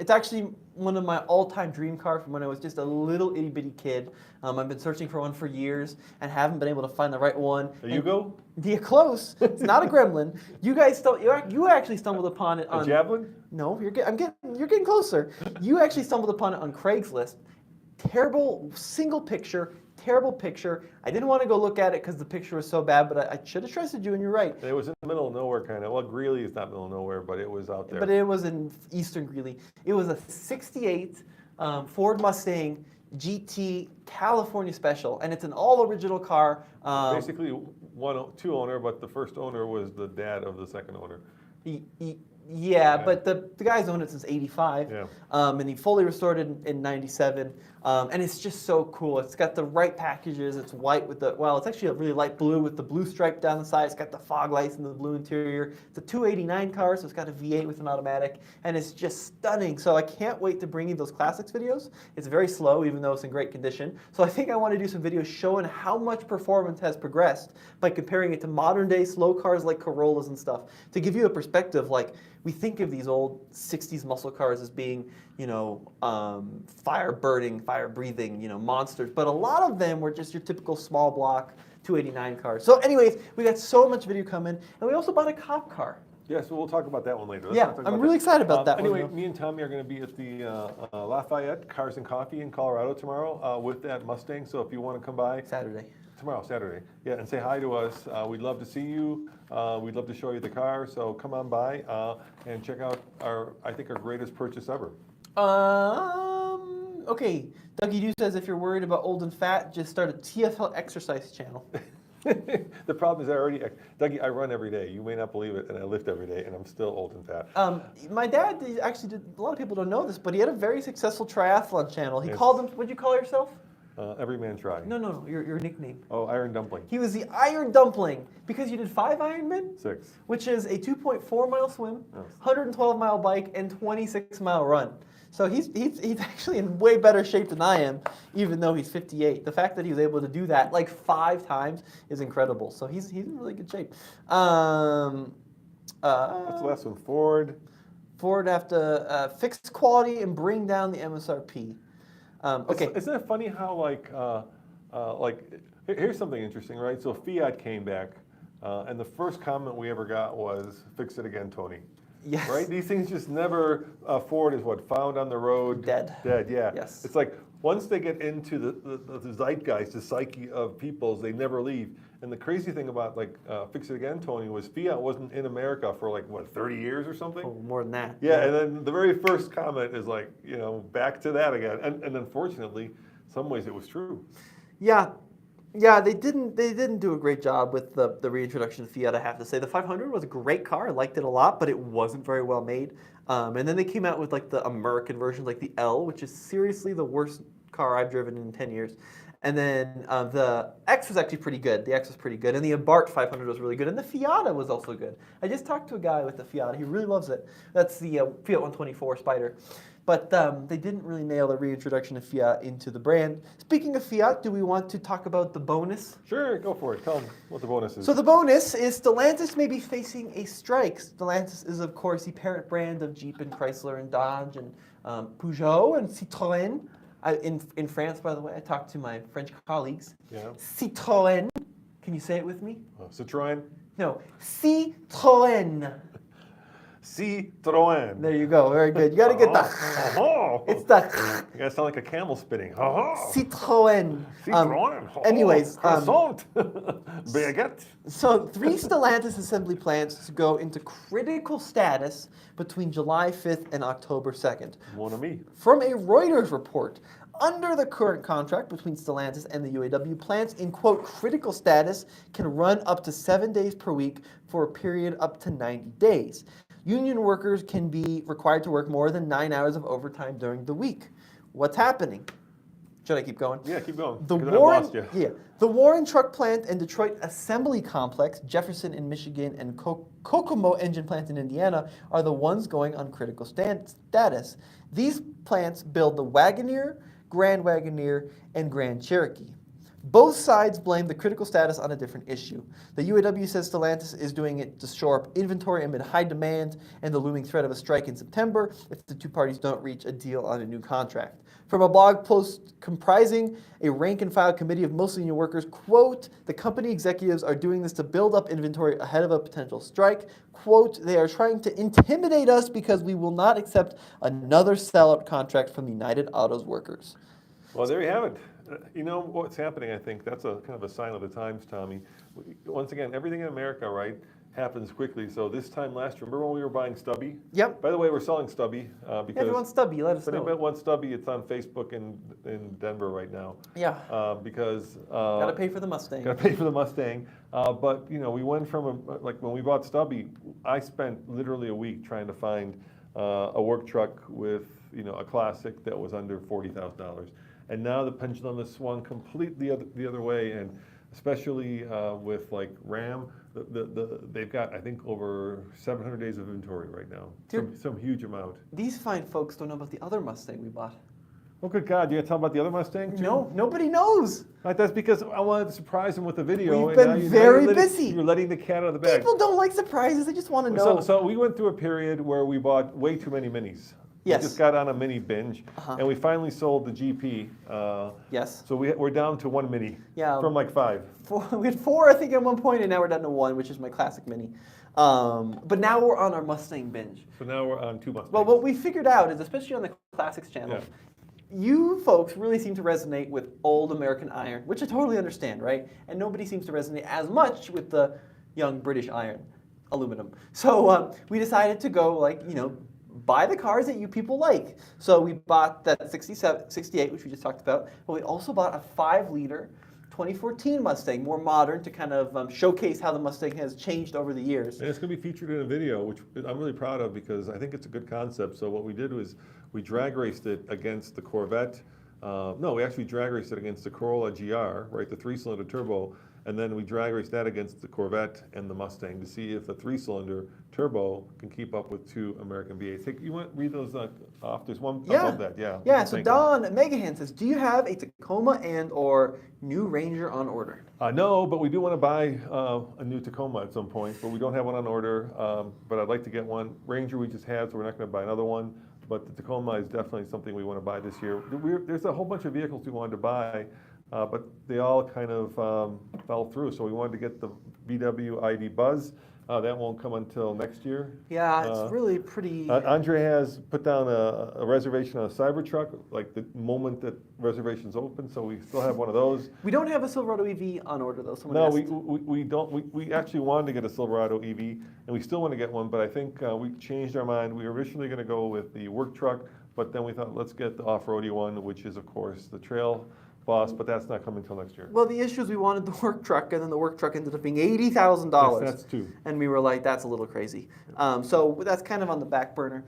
It's actually one of my all-time dream cars from when I was just a little itty-bitty kid. I've been searching for one for years and haven't been able to find the right one. A Yugo? Yeah, close. It's not a Gremlin. You actually stumbled upon it on a Javelin? No, you're getting closer. You actually stumbled upon it on Craigslist. Terrible terrible picture. I didn't want to go look at it because the picture was so bad, but I should have trusted you, and you're right. It was in the middle of nowhere, kind of. Well, Greeley is not middle of nowhere, but it was out there. But it was in eastern Greeley. It was a 68 Ford Mustang GT California Special, and it's an all-original car. Basically, 2 owner, but the first owner was the dad of the second owner. Yeah, but the guy's owned it since '85, Yeah. And he fully restored it in '97, and it's just so cool. It's got the right packages. It's white with it's actually a really light blue with the blue stripe down the side. It's got the fog lights and the blue interior. It's a 289 car, so it's got a V8 with an automatic, and it's just stunning. So I can't wait to bring you those classics videos. It's very slow, even though it's in great condition. So I think I want to do some videos showing how much performance has progressed by comparing it to modern day slow cars like Corollas and stuff, to give you a perspective like, we think of these old 60s muscle cars as being, fire-burning, fire-breathing, monsters. But a lot of them were just your typical small block 289 cars. So anyways, we got so much video coming. And we also bought a cop car. Yeah, so we'll talk about that one later. Let's Yeah, not talk I'm about really that. excited about that one. Anyway, me and Tommy are going to be at the Lafayette Cars and Coffee in Colorado tomorrow with that Mustang. So if you want to come by. Saturday. Tomorrow, Saturday. Yeah, and say hi to us. We'd love to see you. We'd love to show you the car. So come on by and check out our greatest purchase ever. Okay. Dougie Doo says if you're worried about old and fat, just start a TFL exercise channel. The problem is Dougie, I run every day. You may not believe it, and I lift every day, and I'm still old and fat. My dad actually did, a lot of people don't know this, but he had a very successful triathlon channel. He called him, what'd you call yourself? Every man try. No, your nickname. Oh, Iron Dumpling. He was the Iron Dumpling because you did 5 Ironman? 6. Which is a 2.4 mile swim, Yes. 112 mile bike, and 26 mile run. So he's actually in way better shape than I am, even though he's 58. The fact that he was able to do that like 5 times is incredible. So he's in really good shape. What's the last one? Ford. Ford have to fix quality and bring down the MSRP. Okay. Isn't it funny how here's something interesting, right? So Fiat came back, and the first comment we ever got was, "Fix it again, Tony." Yes. Right? These things just never. Ford is found on the road. Dead. Dead. Yeah. Yes. It's like once they get into the zeitgeist, the psyche of peoples, they never leave. And the crazy thing about Fix It Again, Tony, was Fiat wasn't in America for 30 years or something. Oh, more than that. Yeah, and then the very first comment is back to that again. And unfortunately, in some ways it was true. Yeah, they didn't do a great job with the reintroduction of Fiat, I have to say. The 500 was a great car. I liked it a lot, but it wasn't very well made. And then they came out with the American version, like the L, which is seriously the worst car I've driven in 10 years. And then the X was actually pretty good. The X was pretty good. And the Abarth 500 was really good. And the Fiata was also good. I just talked to a guy with the Fiata. He really loves it. That's the Fiat 124 Spider. But they didn't really nail the reintroduction of Fiat into the brand. Speaking of Fiat, do we want to talk about the bonus? Sure, go for it. Tell them what the bonus is. So the bonus is Stellantis may be facing a strike. Stellantis is, of course, the parent brand of Jeep and Chrysler and Dodge and Peugeot and Citroën. In France, by the way, I talked to my French colleagues. Yeah. Citroën. Can you say it with me? Citroën. No. Citroën. Citroën. There you go. Very good. You got to get the. It's the. You guys sound like a camel spitting. Citroën. Citroën. Anyways. Croissant. Baguette. So 3 Stellantis assembly plants to go into critical status between July 5th and October 2nd. One of me. From a Reuters report, under the current contract between Stellantis and the UAW, plants in, quote, critical status can run up to 7 days per week for a period up to 90 days. Union workers can be required to work more than 9 hours of overtime during the week. What's happening? Should I keep going? Yeah, keep going. The Warren, Warren Truck Plant and Detroit Assembly Complex, Jefferson in Michigan, and Kokomo Engine Plant in Indiana are the ones going on critical status. These plants build the Wagoneer, Grand Wagoneer, and Grand Cherokee. Both sides blame the critical status on a different issue. The UAW says Stellantis is doing it to shore up inventory amid high demand and the looming threat of a strike in September if the two parties don't reach a deal on a new contract. From a blog post comprising a rank-and-file committee of mostly union workers, quote, the company executives are doing this to build up inventory ahead of a potential strike. Quote, they are trying to intimidate us because we will not accept another sellout contract from the United Autos workers. Well, there you have it. You know what's happening, I think, that's a kind of a sign of the times, Tommy. Once again, everything in America, right, happens quickly. So this time last year, remember when we were buying Stubby? Yep. By the way, we're selling Stubby because if you want Stubby, let us if know. anybody wants Stubby, it's on Facebook in Denver right now. Yeah. Because Gotta pay for the Mustang. Gotta pay for the Mustang. But you know, we went from when we bought Stubby, I spent literally a week trying to find a work truck with a classic that was under $40,000. And now the pendulum has swung completely the other way, and especially with Ram, they've got, I think, over 700 days of inventory right now. Some huge amount. These fine folks don't know about the other Mustang we bought. Oh, good God, you got to tell about the other Mustang too? No, nobody knows. Right, that's because I wanted to surprise him with a video. We've and been now you- very now busy. You're letting the cat out of the bag. People don't like surprises. They just want to know. So we went through a period where we bought way too many minis. Yes. We just got on a mini binge, and we finally sold the GP. Yes. So we're down to one mini from like 5. We had 4, I think, at one point, and now we're down to 1, which is my classic Mini. But now we're on our Mustang binge. So now we're on 2 Mustangs. Well, what we figured out is, especially on the Classics channel, you folks really seem to resonate with old American iron, which I totally understand, right? And nobody seems to resonate as much with the young British iron, aluminum. So we decided to go, like, buy the cars that you people like. So we bought that 68, which we just talked about, but we also bought a 5-liter 2014 Mustang, more modern, to kind of showcase how the Mustang has changed over the years. And it's going to be featured in a video, which I'm really proud of because I think it's a good concept. So what we did was we drag raced it against the Corvette. No, we actually drag raced it against the Corolla GR, right, the 3-cylinder turbo. And then we drag raced that against the Corvette and the Mustang to see if the 3-cylinder turbo can keep up with 2 American V8s. Hey, you want to read those off? There's one above that, yeah. Yeah, so Don Megahan says, do you have a Tacoma and or new Ranger on order? No, but we do want to buy a new Tacoma at some point, but we don't have one on order. But I'd like to get one. Ranger we just had, so we're not going to buy another one. But the Tacoma is definitely something we want to buy this year. There's a whole bunch of vehicles we wanted to buy, but they all kind of fell through. So we wanted to get the VW ID Buzz. That won't come until next year. Yeah, it's really pretty. Andre has put down a reservation on a Cybertruck, like the moment that reservations open. So we still have one of those. We don't have a Silverado EV on order though. No, we don't. We actually wanted to get a Silverado EV, and we still want to get one. But I think we changed our mind. We were originally going to go with the work truck, but then we thought let's get the off-roady one, which is of course the Trail Boss, but that's not coming until next year. Well, the issue is we wanted the work truck, and then the work truck ended up being $80,000. Yes, that's 2. And we were like, that's a little crazy. So that's kind of on the back burner.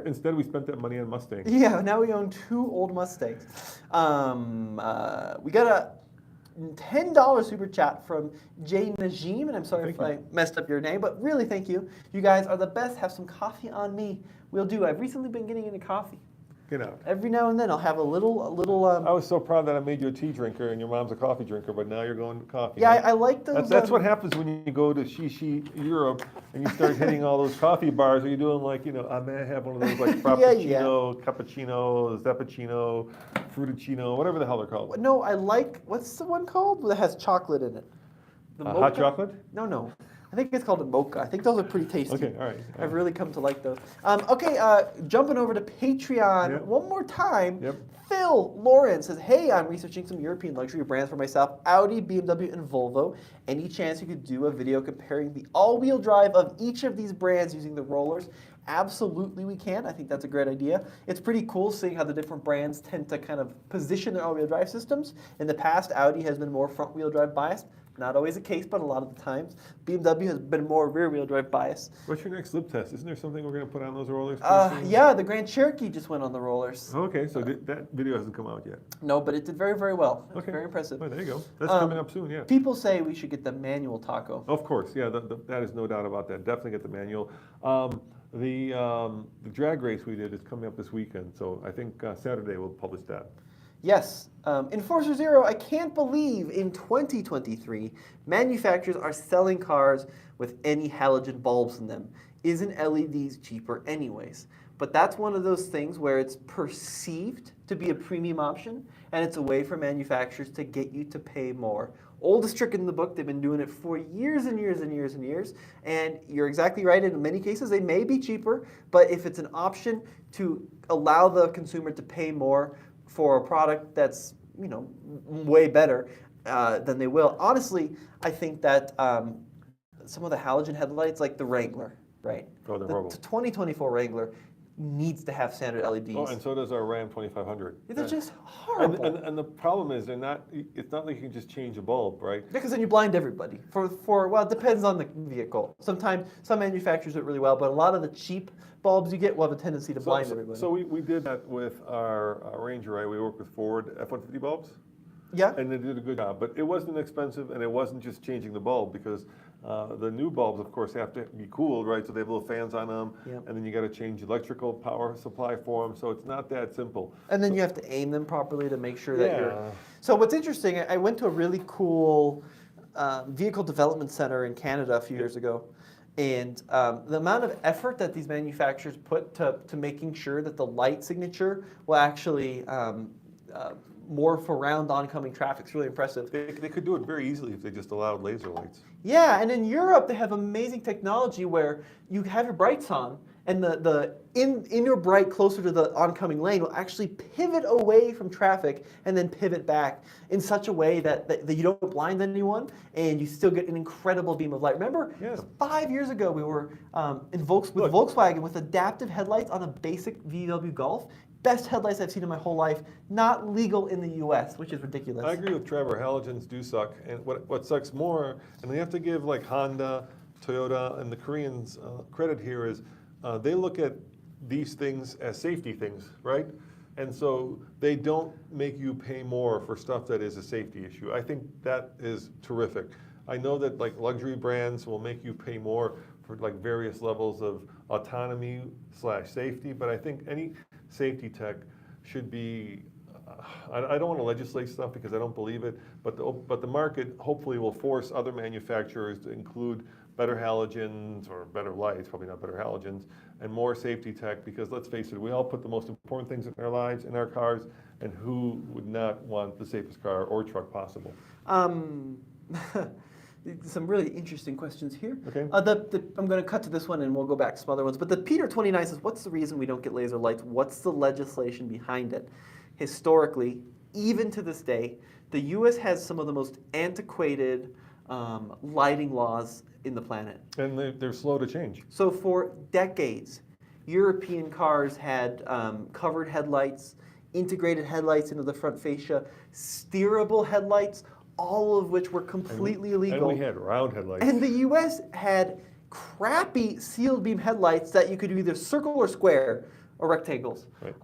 Instead, we spent that money on Mustang. Yeah, now we own 2 old Mustangs. We got a $10 super chat from Jay Najim, and I'm sorry if I messed up your name, but really thank you. You guys are the best. Have some coffee on me. We'll do. I've recently been getting into coffee. Get out. Every now and then I'll have a little. I was so proud that I made you a tea drinker and your mom's a coffee drinker, but now you're going to coffee. Yeah, I like those. That's what happens when you go to Shishi Europe and you start hitting all those coffee bars. Are you doing like, I may have one of those like Frappuccino, Cappuccino, Zappuccino, Frutticino, whatever the hell they're called. No, I like, what's the one called that has chocolate in it? Hot chocolate? No. I think it's called a mocha. I think those are pretty tasty. Okay, all right. I've really come to like those. Jumping over to Patreon one more time. Yep. Phil Lauren says, hey, I'm researching some European luxury brands for myself, Audi, BMW, and Volvo. Any chance you could do a video comparing the all-wheel drive of each of these brands using the rollers? Absolutely we can. I think that's a great idea. It's pretty cool seeing how the different brands tend to kind of position their all-wheel drive systems. In the past, Audi has been more front-wheel drive biased. Not always the case, but a lot of the times. BMW has been more rear-wheel drive bias. What's your next lip test? Isn't there something we're going to put on those rollers? Yeah, the Grand Cherokee just went on the rollers. Okay, so that video hasn't come out yet. No, but it did very, very well. It's Okay. Very impressive. Oh, there you go. That's coming up soon, yeah. People say we should get the manual taco. Of course, yeah, that is no doubt about that. Definitely get the manual. The drag race we did is coming up this weekend, so I think Saturday we'll publish that. Yes. Enforcer Zero, I can't believe in 2023, manufacturers are selling cars with any halogen bulbs in them. Isn't LEDs cheaper anyways? But that's one of those things where it's perceived to be a premium option, and it's a way for manufacturers to get you to pay more. Oldest trick in the book, they've been doing it for years and years and years and years, and you're exactly right, in many cases they may be cheaper, but if it's an option to allow the consumer to pay more for a product that's, way better, then they will. Honestly, I think that some of the halogen headlights, like the Wrangler, right? Oh, they're the horrible. 2024 Wrangler needs to have standard LEDs. Oh, and so does our Ram 2500. They're just horrible. And the problem is it's not like you can just change a bulb, right? Because then you blind everybody. Well, it depends on the vehicle. Sometimes some manufacturers do it really well, but a lot of the cheap bulbs you get will have a tendency to blind everybody. So we did that with our Ranger, right? We worked with Ford F-150 bulbs. Yeah. And they did a good job, but it wasn't expensive, and it wasn't just changing the bulb, because The new bulbs, of course, have to be cooled, right? So they have little fans on them, Yep. and then you got to change electrical power supply for them. So it's not that simple. And then you have to aim them properly to make sure that you're. Yeah. So what's interesting, I went to a really cool vehicle development center in Canada a few years ago, and the amount of effort that these manufacturers put to making sure that the light signature will actually morph around oncoming traffic is really impressive. They could do it very easily if they just allowed laser lights. Yeah, and in Europe they have amazing technology where you have your brights on, and the inner bright closer to the oncoming lane will actually pivot away from traffic and then pivot back in such a way that you don't blind anyone and you still get an incredible beam of light. Remember, Yeah. 5 years ago we were with Volkswagen with adaptive headlights on a basic VW Golf. Best headlights I've seen in my whole life. Not legal in the U.S., which is ridiculous. I agree with Trevor. Halogens do suck, and what sucks more, and we have to give like Honda, Toyota, and the Koreans credit here is they look at these things as safety things, right? And so they don't make you pay more for stuff that is a safety issue. I think that is terrific. I know that like luxury brands will make you pay more for like various levels of autonomy / safety, but I think any safety tech should be, I don't want to legislate stuff because I don't believe it, but the market hopefully will force other manufacturers to include better halogens or better lights, probably not better halogens, and more safety tech, because let's face it, we all put the most important things in our lives, in our cars, and who would not want the safest car or truck possible? Some really interesting questions here. Okay. I'm going to cut to this one and we'll go back to some other ones. But the Peter29 says, what's the reason we don't get laser lights? What's the legislation behind it? Historically, even to this day, the U.S. has some of the most antiquated lighting laws in the planet. And they're slow to change. So for decades, European cars had covered headlights, integrated headlights into the front fascia, steerable headlights, all of which were completely illegal. And we had round headlights. And the U.S. had crappy sealed beam headlights that you could do either circle or square or rectangles. Right.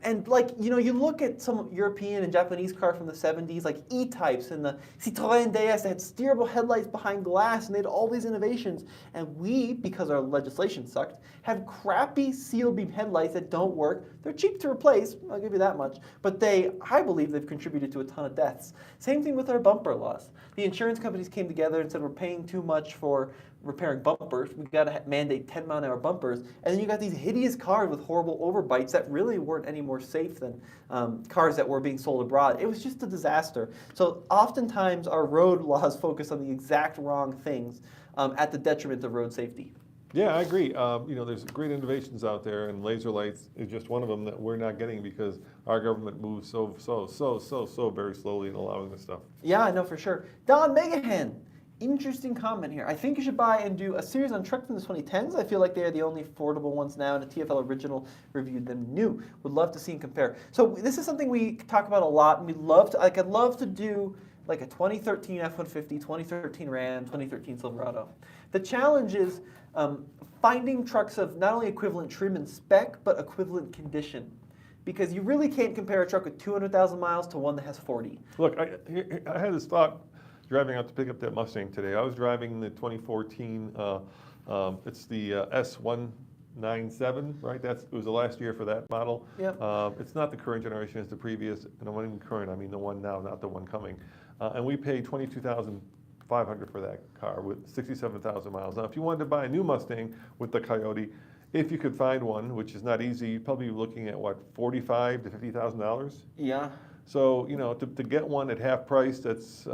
And like, you look at some European and Japanese cars from the 70s, like E-Types and the Citroën DS that had steerable headlights behind glass, and they had all these innovations. And we, because our legislation sucked, have crappy sealed beam headlights that don't work. They're cheap to replace, I'll give you that much, but I believe they've contributed to a ton of deaths. Same thing with our bumper laws. The insurance companies came together and said we're paying too much for repairing bumpers. We've got to mandate 10-mile-an-hour bumpers. And then you got these hideous cars with horrible overbites that really weren't any more safe than cars that were being sold abroad. It was just a disaster. So oftentimes our road laws focus on the exact wrong things at the detriment of road safety. Yeah, I agree. There's great innovations out there, and laser lights is just one of them that we're not getting because our government moves so very slowly in allowing this stuff. Yeah, I know for sure. Don Megahan, interesting comment here. I think you should buy and do a series on trucks from the 2010s. I feel like they are the only affordable ones now, and a TFL original reviewed them new. Would love to see and compare. So this is something we talk about a lot, and we'd love to. I'd love to do like a 2013 F-150, 2013 Ram, 2013 Silverado. The challenge is finding trucks of not only equivalent trim and spec, but equivalent condition. Because you really can't compare a truck with 200,000 miles to one that has 40. Look, I had this thought driving out to pick up that Mustang today. I was driving the 2014, it's the S197, right? It was the last year for that model. Yep. It's not the current generation, it's the previous, and when I mean current, I mean the one now, not the one coming. And we paid $22,500 for that car with 67,000 miles. Now, if you wanted to buy a new Mustang with the Coyote, if you could find one, which is not easy, you'd probably be looking at what, $45,000 to $50,000? Yeah. So, to get one at half price that's,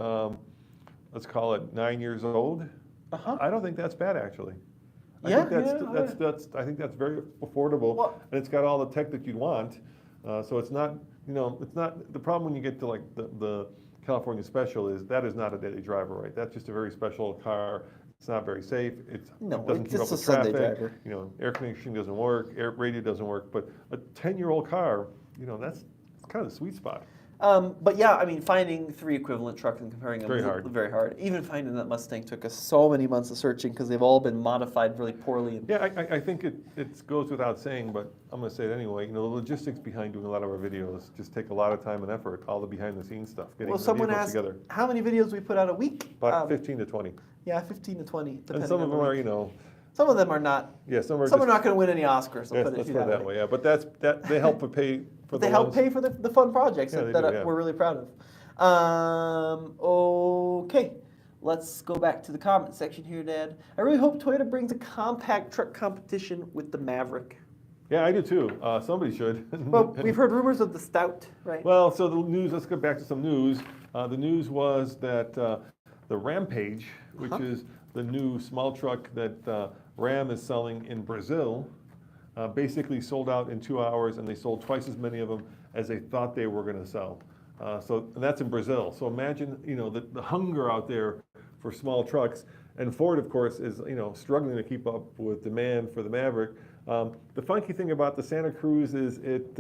let's call it 9 years old, I don't think that's bad actually. I think I think that's very affordable, Well, and it's got all the tech that you'd want. So it's not, it's not the problem when you get to like the California Special is that is not a daily driver, right? That's just a very special car. It's not very safe. It doesn't keep up with traffic. Air conditioning doesn't work. Radio doesn't work. But a 10-year-old car, that's kind of the sweet spot. But yeah, I mean, finding three equivalent trucks and comparing them is very hard. Even finding that Mustang took us so many months of searching because they've all been modified really poorly. Yeah, I think it goes without saying, but I'm going to say it anyway. The logistics behind doing a lot of our videos just take a lot of time and effort, all the behind-the-scenes stuff, getting the vehicles together. How many videos we put out a week? About 15 to 20. Yeah, 15 to 20, depending And some on of the them are, week. Some of them are not. yeah, some are Some are just, not going to win any Oscars. I'll yes, put it let's to put you it that way, yeah. But they help to pay for But the they help ones. pay for the fun projects Yeah, that, they do, yeah. we're really proud of. Okay, let's go back to the comment section here, Dad. I really hope Toyota brings a compact truck competition with the Maverick. Yeah, I do too. Somebody should. Well, we've heard rumors of the Stout, right? Well, so the news, let's get back to some news. The news was that the Rampage, which is the new small truck that Ram is selling in Brazil, basically sold out in 2 hours, and they sold twice as many of them as they thought they were going to sell. And that's in Brazil. So imagine, the hunger out there for small trucks. And Ford, of course, is struggling to keep up with demand for the Maverick. The funky thing about the Santa Cruz is it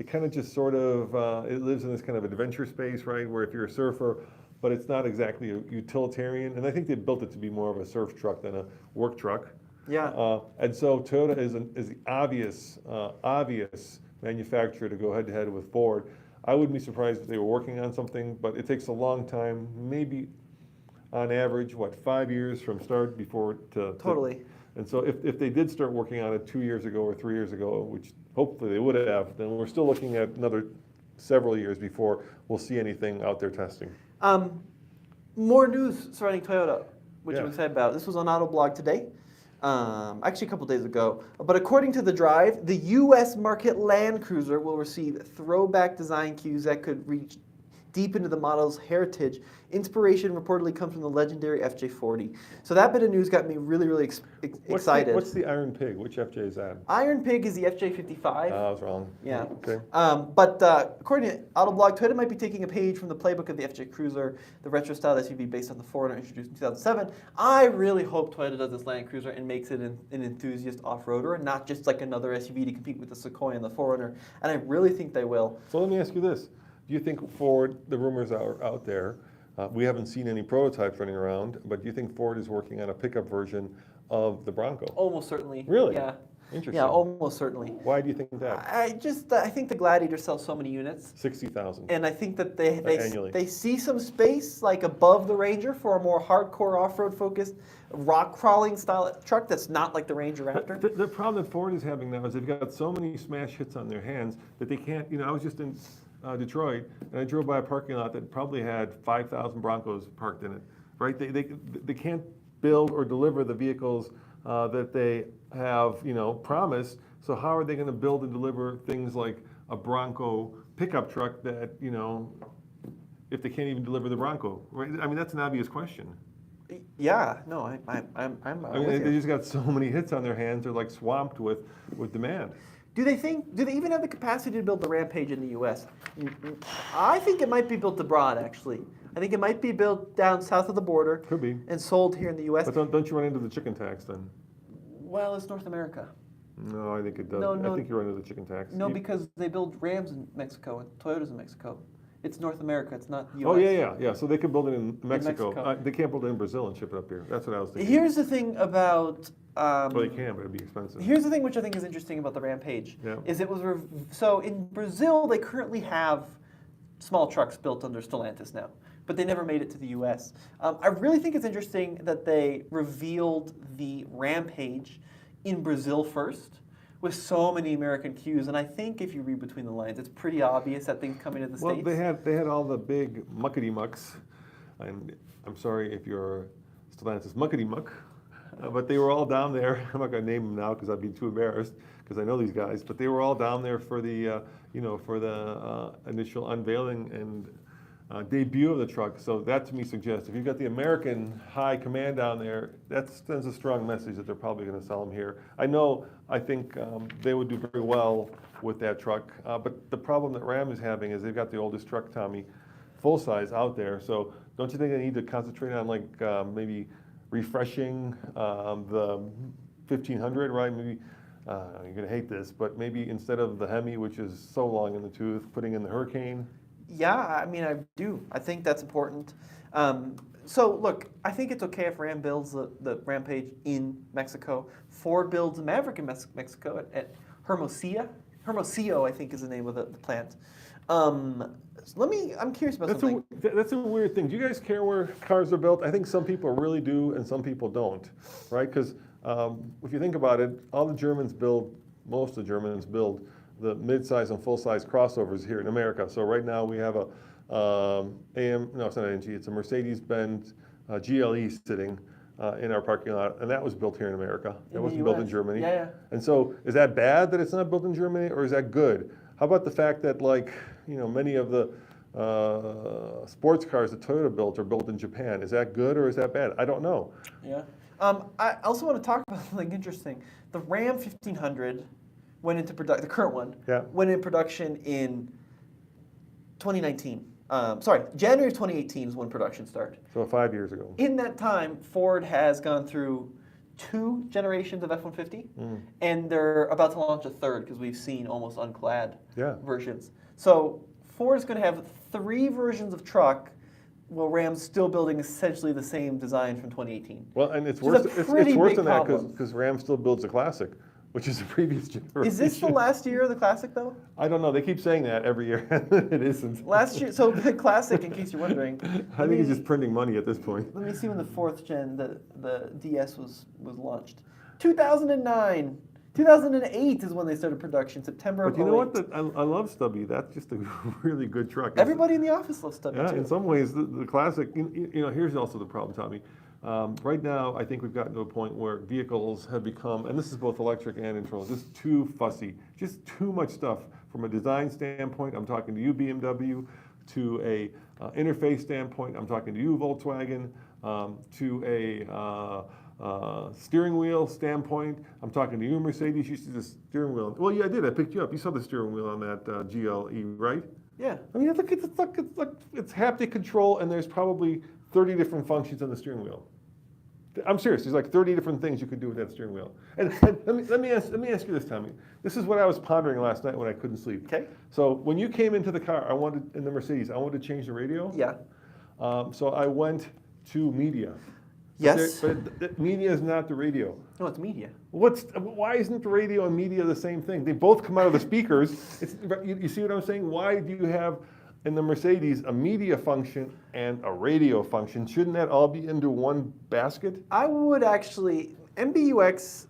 kind of just sort of it lives in this kind of adventure space, right? Where if you're a surfer, but it's not exactly a utilitarian. And I think they built it to be more of a surf truck than a work truck. Yeah. And so Toyota is the obvious manufacturer to go head to head with Ford. I wouldn't be surprised if they were working on something, but it takes a long time, maybe on average, 5 years from start before to. Totally. And so if they did start working on it 2 years ago or 3 years ago, which hopefully they would have, then we're still looking at another several years before we'll see anything out there testing. More news surrounding Toyota, which Yeah. I'm excited about. This was on Autoblog today, actually a couple days ago. But according to The Drive, the U.S. market Land Cruiser will receive throwback design cues that could reach deep into the model's heritage. Inspiration reportedly comes from the legendary FJ40. So that bit of news got me really, really excited. What's the Iron Pig? Which FJ is that? Iron Pig is the FJ55. I was wrong. Yeah. Okay. But according to Autoblog, Toyota might be taking a page from the playbook of the FJ Cruiser, the retro-style SUV based on the 4Runner introduced in 2007. I really hope Toyota does this Land Cruiser and makes it an enthusiast off-roader and not just like another SUV to compete with the Sequoia and the 4Runner. And I really think they will. So let me ask you this. Do you think Ford, the rumors are out there, we haven't seen any prototypes running around, but do you think Ford is working on a pickup version of the Bronco? Almost certainly. Really? Yeah. Interesting. Yeah, almost certainly. Why do you think that? I think the Gladiator sells so many units. 60,000. And I think that Annually. they see some space like above the Ranger for a more hardcore off-road focused rock crawling style truck that's not like the Ranger Raptor. The problem that Ford is having now is they've got so many smash hits on their hands that they can't, I was just in Detroit, and I drove by a parking lot that probably had 5,000 Broncos parked in it, right? They can't build or deliver the vehicles that they have, promised. So how are they going to build and deliver things like a Bronco pickup truck that, if they can't even deliver the Bronco, right? I mean, that's an obvious question. Yeah, no, I'm I mean, they just got so many hits on their hands; they're like swamped with demand. Do they even have the capacity to build the Rampage in the U.S.? I think it might be built abroad, actually. I think it might be built down south of the border. Could be. And sold here in the U.S. But don't you run into the chicken tax then? Well, it's North America. No, I think it does. No, I think you run into the chicken tax. No, because they build Rams in Mexico and Toyotas in Mexico. It's North America. It's not U.S. Oh, yeah. So they can build it in Mexico. Mexico. They can't build it in Brazil and ship it up here. That's what I was thinking. Here's the thing about... well, they can, but it'd be expensive. Here's the thing which I think is interesting about the Rampage. Yeah. Is it was... So in Brazil, they currently have small trucks built under Stellantis now, but they never made it to the U.S. I really think it's interesting that they revealed the Rampage in Brazil first, with so many American cues, and I think if you read between the lines, it's pretty obvious that things coming to the States. Well, they had all the big muckety mucks, and I'm sorry if you're Stellantis muckety muck, but they were all down there. I'm not going to name them now because I'd be too embarrassed because I know these guys. But they were all down there for the initial unveiling and debut of the truck. So that to me suggests if you've got the American high command down there, that sends a strong message that they're probably going to sell them here. I think they would do very well with that truck. But the problem that Ram is having is they've got the oldest truck, Tommy, full size out there. So don't you think they need to concentrate on maybe refreshing the 1500, right? Maybe you're going to hate this, but maybe instead of the Hemi, which is so long in the tooth, putting in the Hurricane. Yeah, I mean, I do. I think that's important. So, look, I think it's okay if Ram builds the Rampage in Mexico. Ford builds a Maverick in Mexico at Hermosillo, I think is the name of the plant. I'm curious about That's something. that's a weird thing. Do you guys care where cars are built? I think some people really do, and some people don't, right? Because if you think about it, most of the Germans build the mid-size and full-size crossovers here in America. So right now we have a no, it's not AMG, it's a Mercedes-Benz GLE sitting in our parking lot, and that was built here in America. It wasn't built in Germany. Yeah. And so is that bad that it's not built in Germany, or is that good? How about the fact that, like, many of the sports cars that Toyota built are built in Japan? Is that good or is that bad? I don't know. Yeah. I also want to talk about something interesting. The Ram 1500 went into production. The current one went in production in 2019. January of 2018 is when production started. So 5 years ago. In that time, Ford has gone through 2 generations of F-150, and they're about to launch a third because we've seen almost unclad versions. So Ford's going to have 3 versions of truck, while Ram's still building essentially the same design from 2018. Well, and it's worse than that because Ram still builds a Classic, which is a previous generation. Is this the last year of the Classic, though? I don't know. They keep saying that every year. It isn't. Last year, so the Classic, in case you're wondering. I think he's just printing money at this point. Let me see when the 4th gen, the DS was launched. 2009. 2008 is when they started production, September of 2008. But you know what? I love Stubby. That's just a really good truck. Everybody in the office loves Stubby, too. In some ways, the Classic, here's also the problem, Tommy. Right now, I think we've gotten to a point where vehicles have become, and this is both electric and internal, just too fussy, just too much stuff. From a design standpoint, I'm talking to you, BMW, to a interface standpoint, I'm talking to you, Volkswagen, to a steering wheel standpoint, I'm talking to you, Mercedes. You see the steering wheel. Well, yeah, I did. I picked you up. You saw the steering wheel on that GLE, right? Yeah. I mean, it's haptic control, and there's probably 30 different functions on the steering wheel. I'm serious. There's like 30 different things you could do with that steering wheel. And let me ask you this, Tommy. This is what I was pondering last night when I couldn't sleep. Okay. So when you came into the car, in the Mercedes, I wanted to change the radio. Yeah. So I went to media. Yes. But media is not the radio. No, it's media. Why isn't the radio and media the same thing? They both come out of the speakers. You see what I'm saying? Why do you have in the Mercedes a media function and a radio function? Shouldn't that all be into one basket? I would actually. MBUX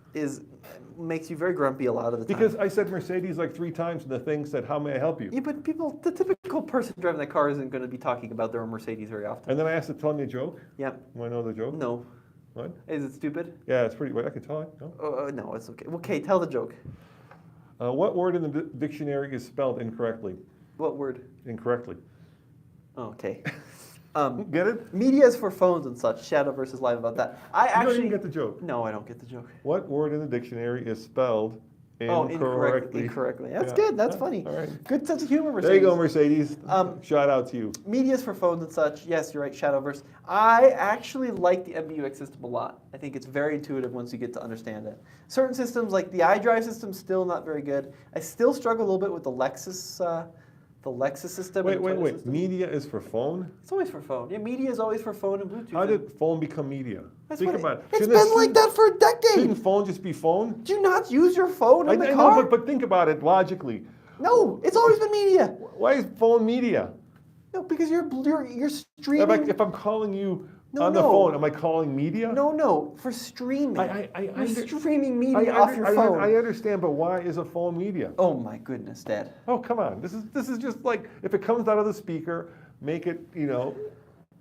makes you very grumpy a lot of the time. Because I said Mercedes like 3 times, and the thing said, "How may I help you?" Yeah, but the typical person driving that car isn't going to be talking about their Mercedes very often. And then I asked it to tell me a joke. Yeah. Want to know the joke? No. What? Is it stupid? Yeah, it's pretty. Wait, I can tell it. No? No, it's okay. Okay, tell the joke. What word in the dictionary is spelled incorrectly? What word? Incorrectly. Oh, okay. Get it? Media is for phones and such. Shadow versus live about that. You don't even get the joke. No, I don't get the joke. What word in the dictionary is spelled incorrectly? Incorrectly. That's good. That's funny. All right. Good sense of humor, Mercedes. There you go, Mercedes. Shout out to you. Media is for phones and such. Yes, you're right. Shadowverse. I actually like the MBUX system a lot. I think it's very intuitive once you get to understand it. Certain systems, like the iDrive system, still not very good. I still struggle a little bit with the Lexus system. Wait. System. Media is for phone? It's always for phone. Yeah, media is always for phone and Bluetooth. How did phone become media? Think about it. It's been like that for a decade. Shouldn't phone just be phone? Do you not use your phone in the I car? know, but think about it logically. No, it's always been media. Why is phone media? No, because you're streaming. If I'm calling you on the phone, am I calling media? No, for streaming. You're streaming media off your phone. I understand, but why is a phone media? Oh my goodness, Dad. Oh, come on. This is just like, if it comes out of the speaker, make it,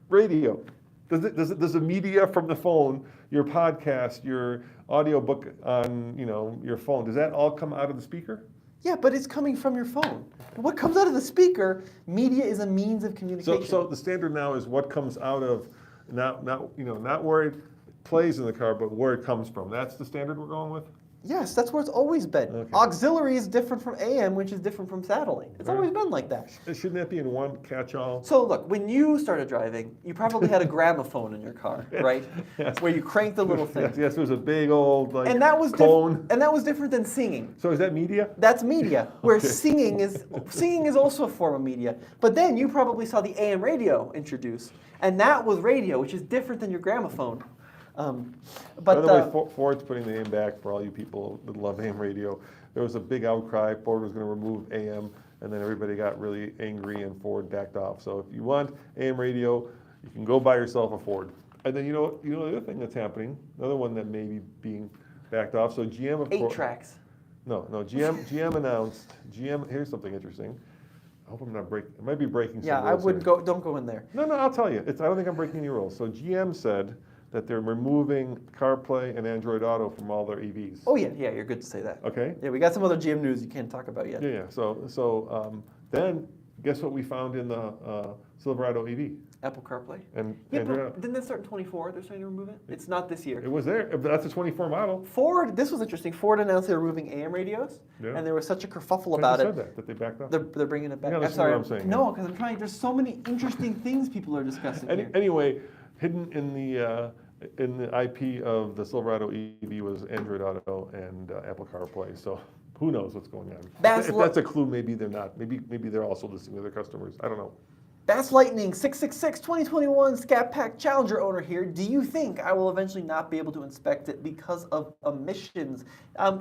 radio. Does the media from the phone, your podcast, your audiobook on, your phone, does that all come out of the speaker? Yeah, but it's coming from your phone. What comes out of the speaker, media is a means of communication. So the standard now is what comes out of, not where it plays in the car, but where it comes from. That's the standard we're going with? Yes, that's where it's always been. Okay. Auxiliary is different from AM, which is different from satellite. It's always been like that. Shouldn't that be in one catch-all? So look, when you started driving, you probably had a gramophone in your car, right? Yes. Where you cranked the little thing. Yes, there was a big old and that was cone. And that was different than singing. So is that media? That's media. Where singing is also a form of media. But then you probably saw the AM radio introduced, and that was radio, which is different than your gramophone. By the way, Ford's putting the name back for all you people that love AM radio. There was a big outcry. Ford was going to remove AM. and then everybody got really angry and Ford backed off. So if you want AM radio, you can go buy yourself a Ford. And then the other thing that's happening, another one that may be being backed off. So GM, of course. 8 tracks. No, GM announced. Here's something interesting. I hope I'm not breaking. It might be breaking some rules. Yeah, I wouldn't here. go. Don't go in there. No, I'll tell you. I don't think I'm breaking any rules. So GM said that they're removing CarPlay and Android Auto from all their EVs. Oh yeah, you're good to say that. Okay. Yeah, we got some other GM news you can't talk about yet. Yeah. So then guess what we found in the Silverado EV? Apple CarPlay. And Yeah, Android but Auto. didn't that start in 24? They're starting to remove it. It's not this year. It was there. That's a 24 model. Ford. This was interesting. Ford announced they were removing AM radios, Yeah. and there was such a kerfuffle I about just it. said that they backed off. They're bringing it back. Yeah, I'm listen to sorry. what I'm saying, No, because I'm trying. There's so many interesting things people are discussing here. Anyway, hidden in the IP of the Silverado EV was Android Auto and Apple CarPlay. So who knows what's going on? If that's a clue, maybe they're not. Maybe they're also listening to their customers. I don't know. Bass Lightning 666 2021 Scat Pack Challenger owner here. Do you think I will eventually not be able to inspect it because of emissions?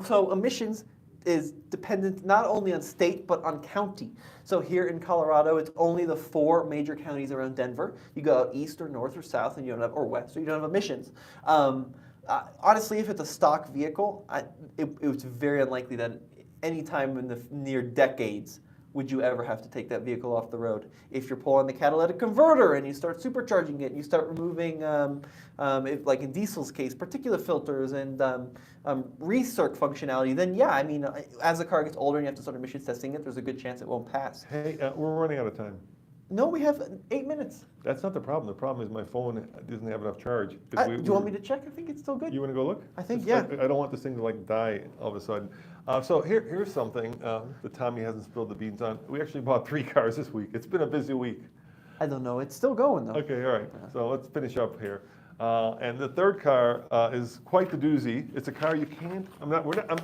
So emissions is dependent not only on state but on county. So here in Colorado, it's only the 4 major counties around Denver. You go out east or north or south, and you don't have, or west, so you don't have emissions. Honestly, if it's a stock vehicle, it was very unlikely that any time in the near decades would you ever have to take that vehicle off the road. If you're pulling the catalytic converter and you start supercharging it and you start removing, like in diesel's case, particulate filters and recirc functionality, then yeah, I mean, as the car gets older and you have to start emissions testing it, there's a good chance it won't pass. Hey, we're running out of time. No, we have 8 minutes. That's not the problem. The problem is my phone doesn't have enough charge. Do you want me to check? I think it's still good. You want to go look? I think, yeah. I don't want this thing to like die all of a sudden. So here's something that Tommy hasn't spilled the beans on. We actually bought 3 cars this week. It's been a busy week. I don't know. It's still going though. Okay, all right. So let's finish up here. And the third car is quite the doozy. It's a car you can't.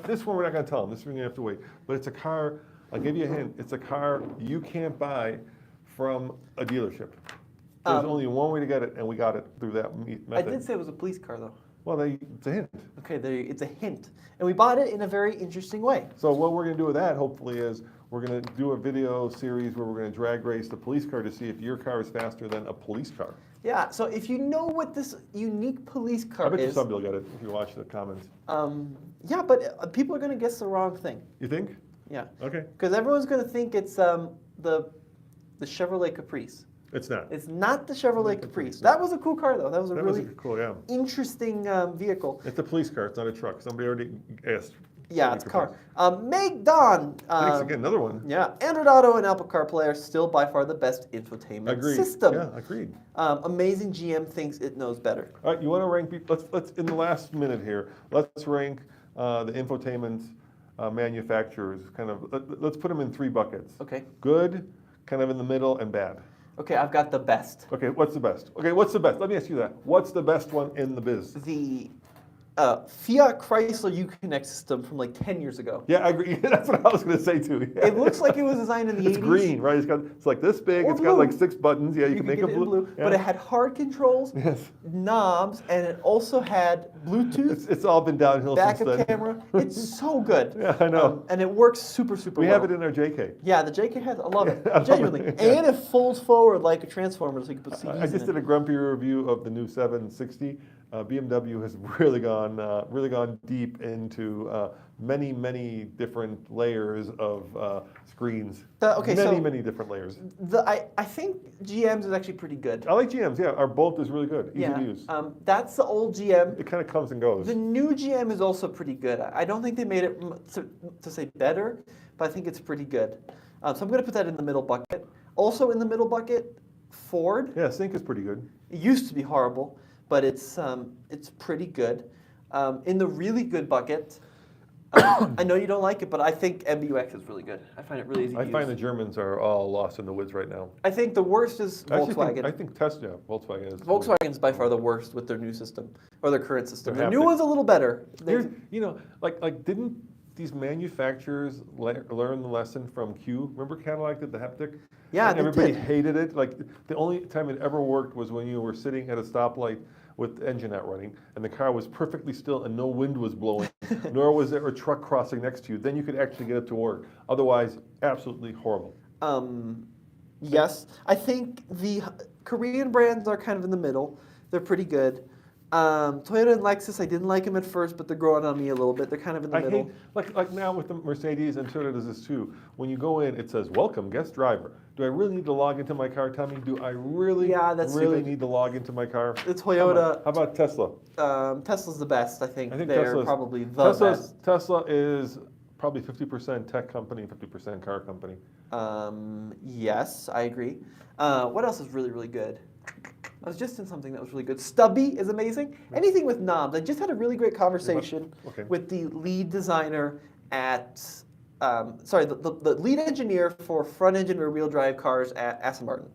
This one we're not going to tell them. This one you have to wait. But it's a car. I'll give you a hint. It's a car you can't buy from a dealership. There's only one way to get it, and we got it through that method. I did say it was a police car though. Well, it's a hint. Okay, it's a hint. And we bought it in a very interesting way. So what we're going to do with that, hopefully, is we're going to do a video series where we're going to drag race the police car to see if your car is faster than a police car. Yeah, so if you know what this unique police car I bet you is... somebody will get it if you watch the comments. Yeah, but people are going to guess the wrong thing. You think? Yeah. Okay. Because everyone's going to think it's the Chevrolet Caprice. It's not. It's not the Chevrolet Caprice. That was a cool car, though. That was a really cool, yeah. interesting vehicle. It's a police car. It's not a truck. Somebody already asked. Yeah, it's a car. Meg Don. Thanks again. Another one. Yeah, Android Auto and Apple CarPlay are still by far the best infotainment system. Yeah, agreed. Amazing GM thinks it knows better. All right, you want to rank? Let's in the last minute here. Let's rank the infotainment manufacturers. Let's put them in 3 buckets. Okay. Good, kind of in the middle, and bad. Okay, I've got the best. Okay, what's the best? Okay, what's the best? Let me ask you that. What's the best one in the biz? The Fiat Chrysler Uconnect system from like 10 years ago. Yeah, I agree. That's what I was going to say too. Yeah. It looks like it was designed in the 80s. It's green, right? It's like this big. Or It's blue. got like 6 buttons. Yeah, you can make get it it in blue. Yeah. But it had hard controls, Yes. knobs, and it also had Bluetooth, It's all been downhill since backup then. camera. It's so good. Yeah, I know. And it works super, super We well. have it in our JK. Yeah, the JK has. I love it. I love Genuinely. it, yeah. And it folds forward like a transformer, so you can put CDs I just in did it. a grumpy review of the new 760. BMW has really gone deep into many different layers of screens. Many different layers. I think GM's is actually pretty good. I like GMs. Yeah, our Bolt is really good. Easy to use. That's the old GM. It kind of comes and goes. The new GM is also pretty good. I don't think they made it to say better, but I think it's pretty good. So I'm going to put that in the middle bucket. Also in the middle bucket, Ford. Yeah, Sync is pretty good. It used to be horrible, but it's pretty good. In the really good bucket, I know you don't like it, but I think MBUX is really good. I find it really easy to use. I find the Germans are all lost in the woods right now. I think the worst is Volkswagen. I think Tesla, Volkswagen is. Volkswagen's by far the worst with their new system, or their current system. Their The new haptic. one's a little better. Like didn't these manufacturers learn the lesson from Q? Remember Cadillac did the haptic? Yeah, and they everybody did. hated it. Like the only time it ever worked was when you were sitting at a stoplight with the engine not running, and the car was perfectly still and no wind was blowing, nor was there a truck crossing next to you, then you could actually get it to work. Otherwise, absolutely horrible. Yes, I think the Korean brands are kind of in the middle. They're pretty good. Toyota and Lexus, I didn't like them at first, but they're growing on me a little bit. They're kind of in the middle. Hate, like now with the Mercedes, and Toyota does this too. When you go in, it says, welcome, guest driver. Do I really need to log into my car, Tommy? Do I really need to log into my car? The Toyota. How about Tesla? Tesla's the best, I think. They're Tesla's probably the best. Tesla is probably 50% tech company, 50% car company. Yes, I agree. What else is really, really good? I was just in something that was really good. Stubby is amazing. Anything with knobs. I just had a really great conversation with the lead designer at, the lead engineer for front engine rear wheel drive cars at Aston Martin.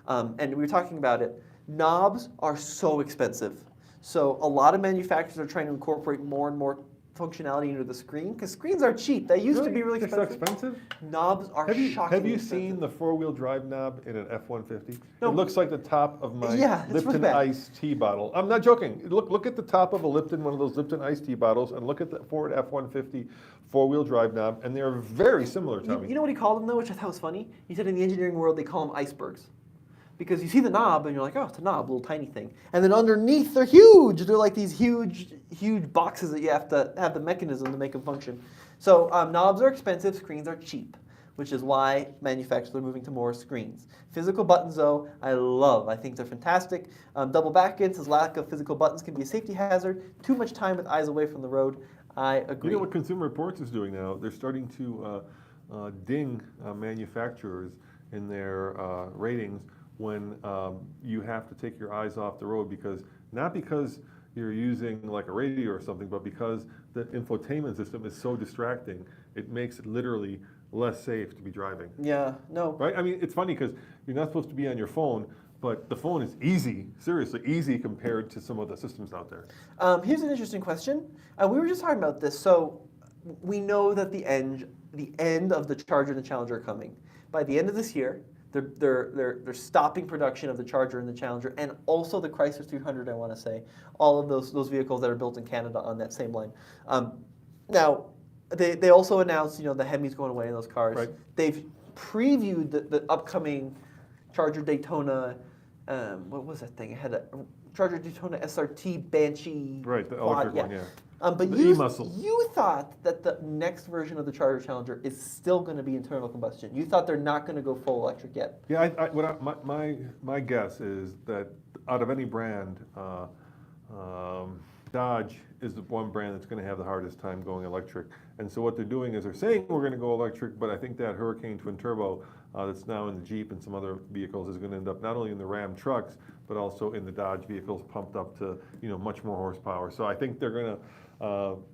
And we were talking about it. Knobs are so expensive. So a lot of manufacturers are trying to incorporate more and more functionality into the screen, because screens are cheap. They used to be really expensive. They're so expensive? Knobs are shocking. Have you seen the four-wheel drive knob in an F-150? No. It looks like the top of my it's Lipton really iced tea bottle. I'm not joking. Look at the top of a Lipton, one of those Lipton iced tea bottles, and look at the Ford F-150 four-wheel drive knob, and they're very similar, Tommy. You know what he called them, though, which I thought was funny? He said in the engineering world, they call them icebergs. Because you see the knob, and you're like, oh, it's a knob, a little tiny thing. And then underneath, they're huge. They're like these huge boxes that you have to have the mechanism to make them function. So knobs are expensive, screens are cheap, which is why manufacturers are moving to more screens. Physical buttons, though, I love. I think they're fantastic. Double back-in says lack of physical buttons can be a safety hazard. Too much time with eyes away from the road. I agree. You know what Consumer Reports is doing now? They're starting to ding manufacturers in their ratings when you have to take your eyes off the road, not because you're using like a radio or something, but because the infotainment system is so distracting, it makes it literally less safe to be driving. Yeah, no. Right? I mean, it's funny because you're not supposed to be on your phone, but the phone is easy, seriously easy compared to some of the systems out there. Here's an interesting question. We were just talking about this. So we know that the end of the Charger and the Challenger are coming. By the end of this year, they're stopping production of the Charger and the Challenger, and also the Chrysler 300. I want to say all of those vehicles that are built in Canada on that same line. Now, they also announced the Hemi's going away in those cars. Right. They've previewed the upcoming Charger Daytona. What was that thing? It had a Charger Daytona SRT Banshee. Right, the electric one, yeah. But the E-muscle. You thought that the next version of the Charger Challenger is still going to be internal combustion. You thought they're not going to go full electric yet. Yeah, my guess is that out of any brand, Dodge is the one brand that's going to have the hardest time going electric. And so what they're doing is they're saying we're going to go electric, but I think that Hurricane Twin Turbo that's now in the Jeep and some other vehicles is going to end up not only in the Ram trucks, but also in the Dodge vehicles pumped up to much more horsepower. So I think they're going to,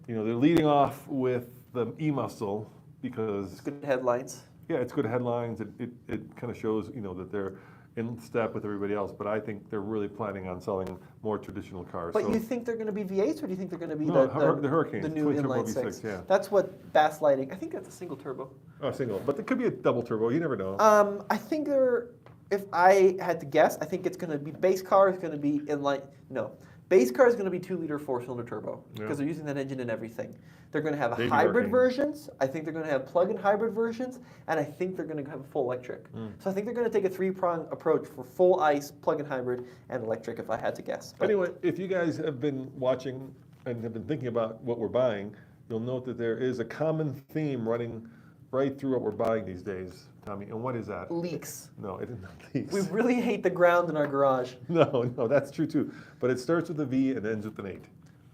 they're leading off with the E-muscle because it's good headlines. Yeah, it's good headlines. It kind of shows that they're in step with everybody else, but I think they're really planning on selling more traditional cars. But you think they're going to be V8s, or do you think they're going to be the Hurricane, the new inline six? Yeah. That's what Bass Lighting. I think that's a single turbo. Oh, single, but it could be a double turbo. You never know. I think if I had to guess, I think it's going to be base car is going to be inline. No, base car is going to be 2-liter 4-cylinder turbo because they're using that engine in everything. They're going to have hybrid versions. I think they're going to have plug-in hybrid versions, and I think they're going to have a full electric. So I think they're going to take a 3-prong approach for full ICE, plug-in hybrid, and electric, if I had to guess. But anyway, if you guys have been watching and have been thinking about what we're buying, you'll note that there is a common theme running right through what we're buying these days, Tommy. And what is that? Leaks. No, it is not leaks. We really hate the ground in our garage. No, that's true too. But it starts with a V and ends with an 8.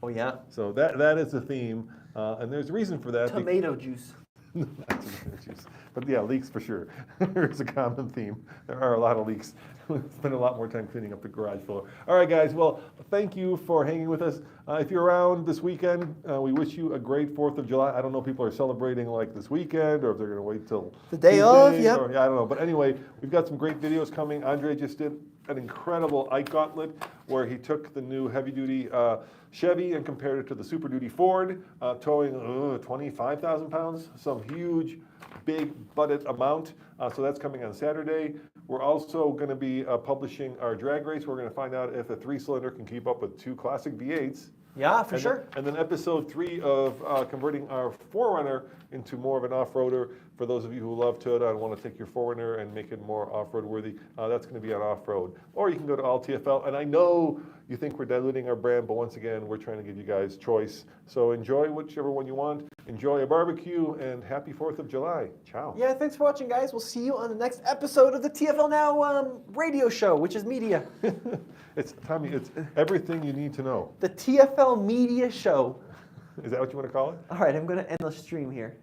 Oh yeah. So that is the theme, and there's a reason for that. Tomato juice. Not tomato juice. But yeah, leaks for sure. There's a common theme. There are a lot of leaks. We spend a lot more time cleaning up the garage floor. All right, guys. Well, thank you for hanging with us. If you're around this weekend, we wish you a great 4th of July. I don't know if people are celebrating like this weekend or if they're going to wait till the day of. Yep. I don't know. But anyway, we've got some great videos coming. Andre just did an incredible Ike Gauntlet where he took the new heavy-duty Chevy and compared it to the Super Duty Ford, towing 25,000 pounds, some huge big butted amount. So that's coming on Saturday. We're also going to be publishing our drag race. We're going to find out if a 3-cylinder can keep up with 2 classic V8s. Yeah, for sure. And then episode 3 of converting our 4Runner into more of an off-roader. For those of you who love Toyota and want to take your 4Runner and make it more off-road worthy, that's going to be on off-road. Or you can go to all TFL. And I know you think we're diluting our brand, but once again, we're trying to give you guys choice. So enjoy whichever one you want. Enjoy a barbecue, and happy 4th of July. Ciao. Yeah, thanks for watching, guys. We'll see you on the next episode of the TFLnow radio show, which is media. Tommy, it's everything you need to know. The TFL media show. Is that what you want to call it? All right, I'm going to end the stream here.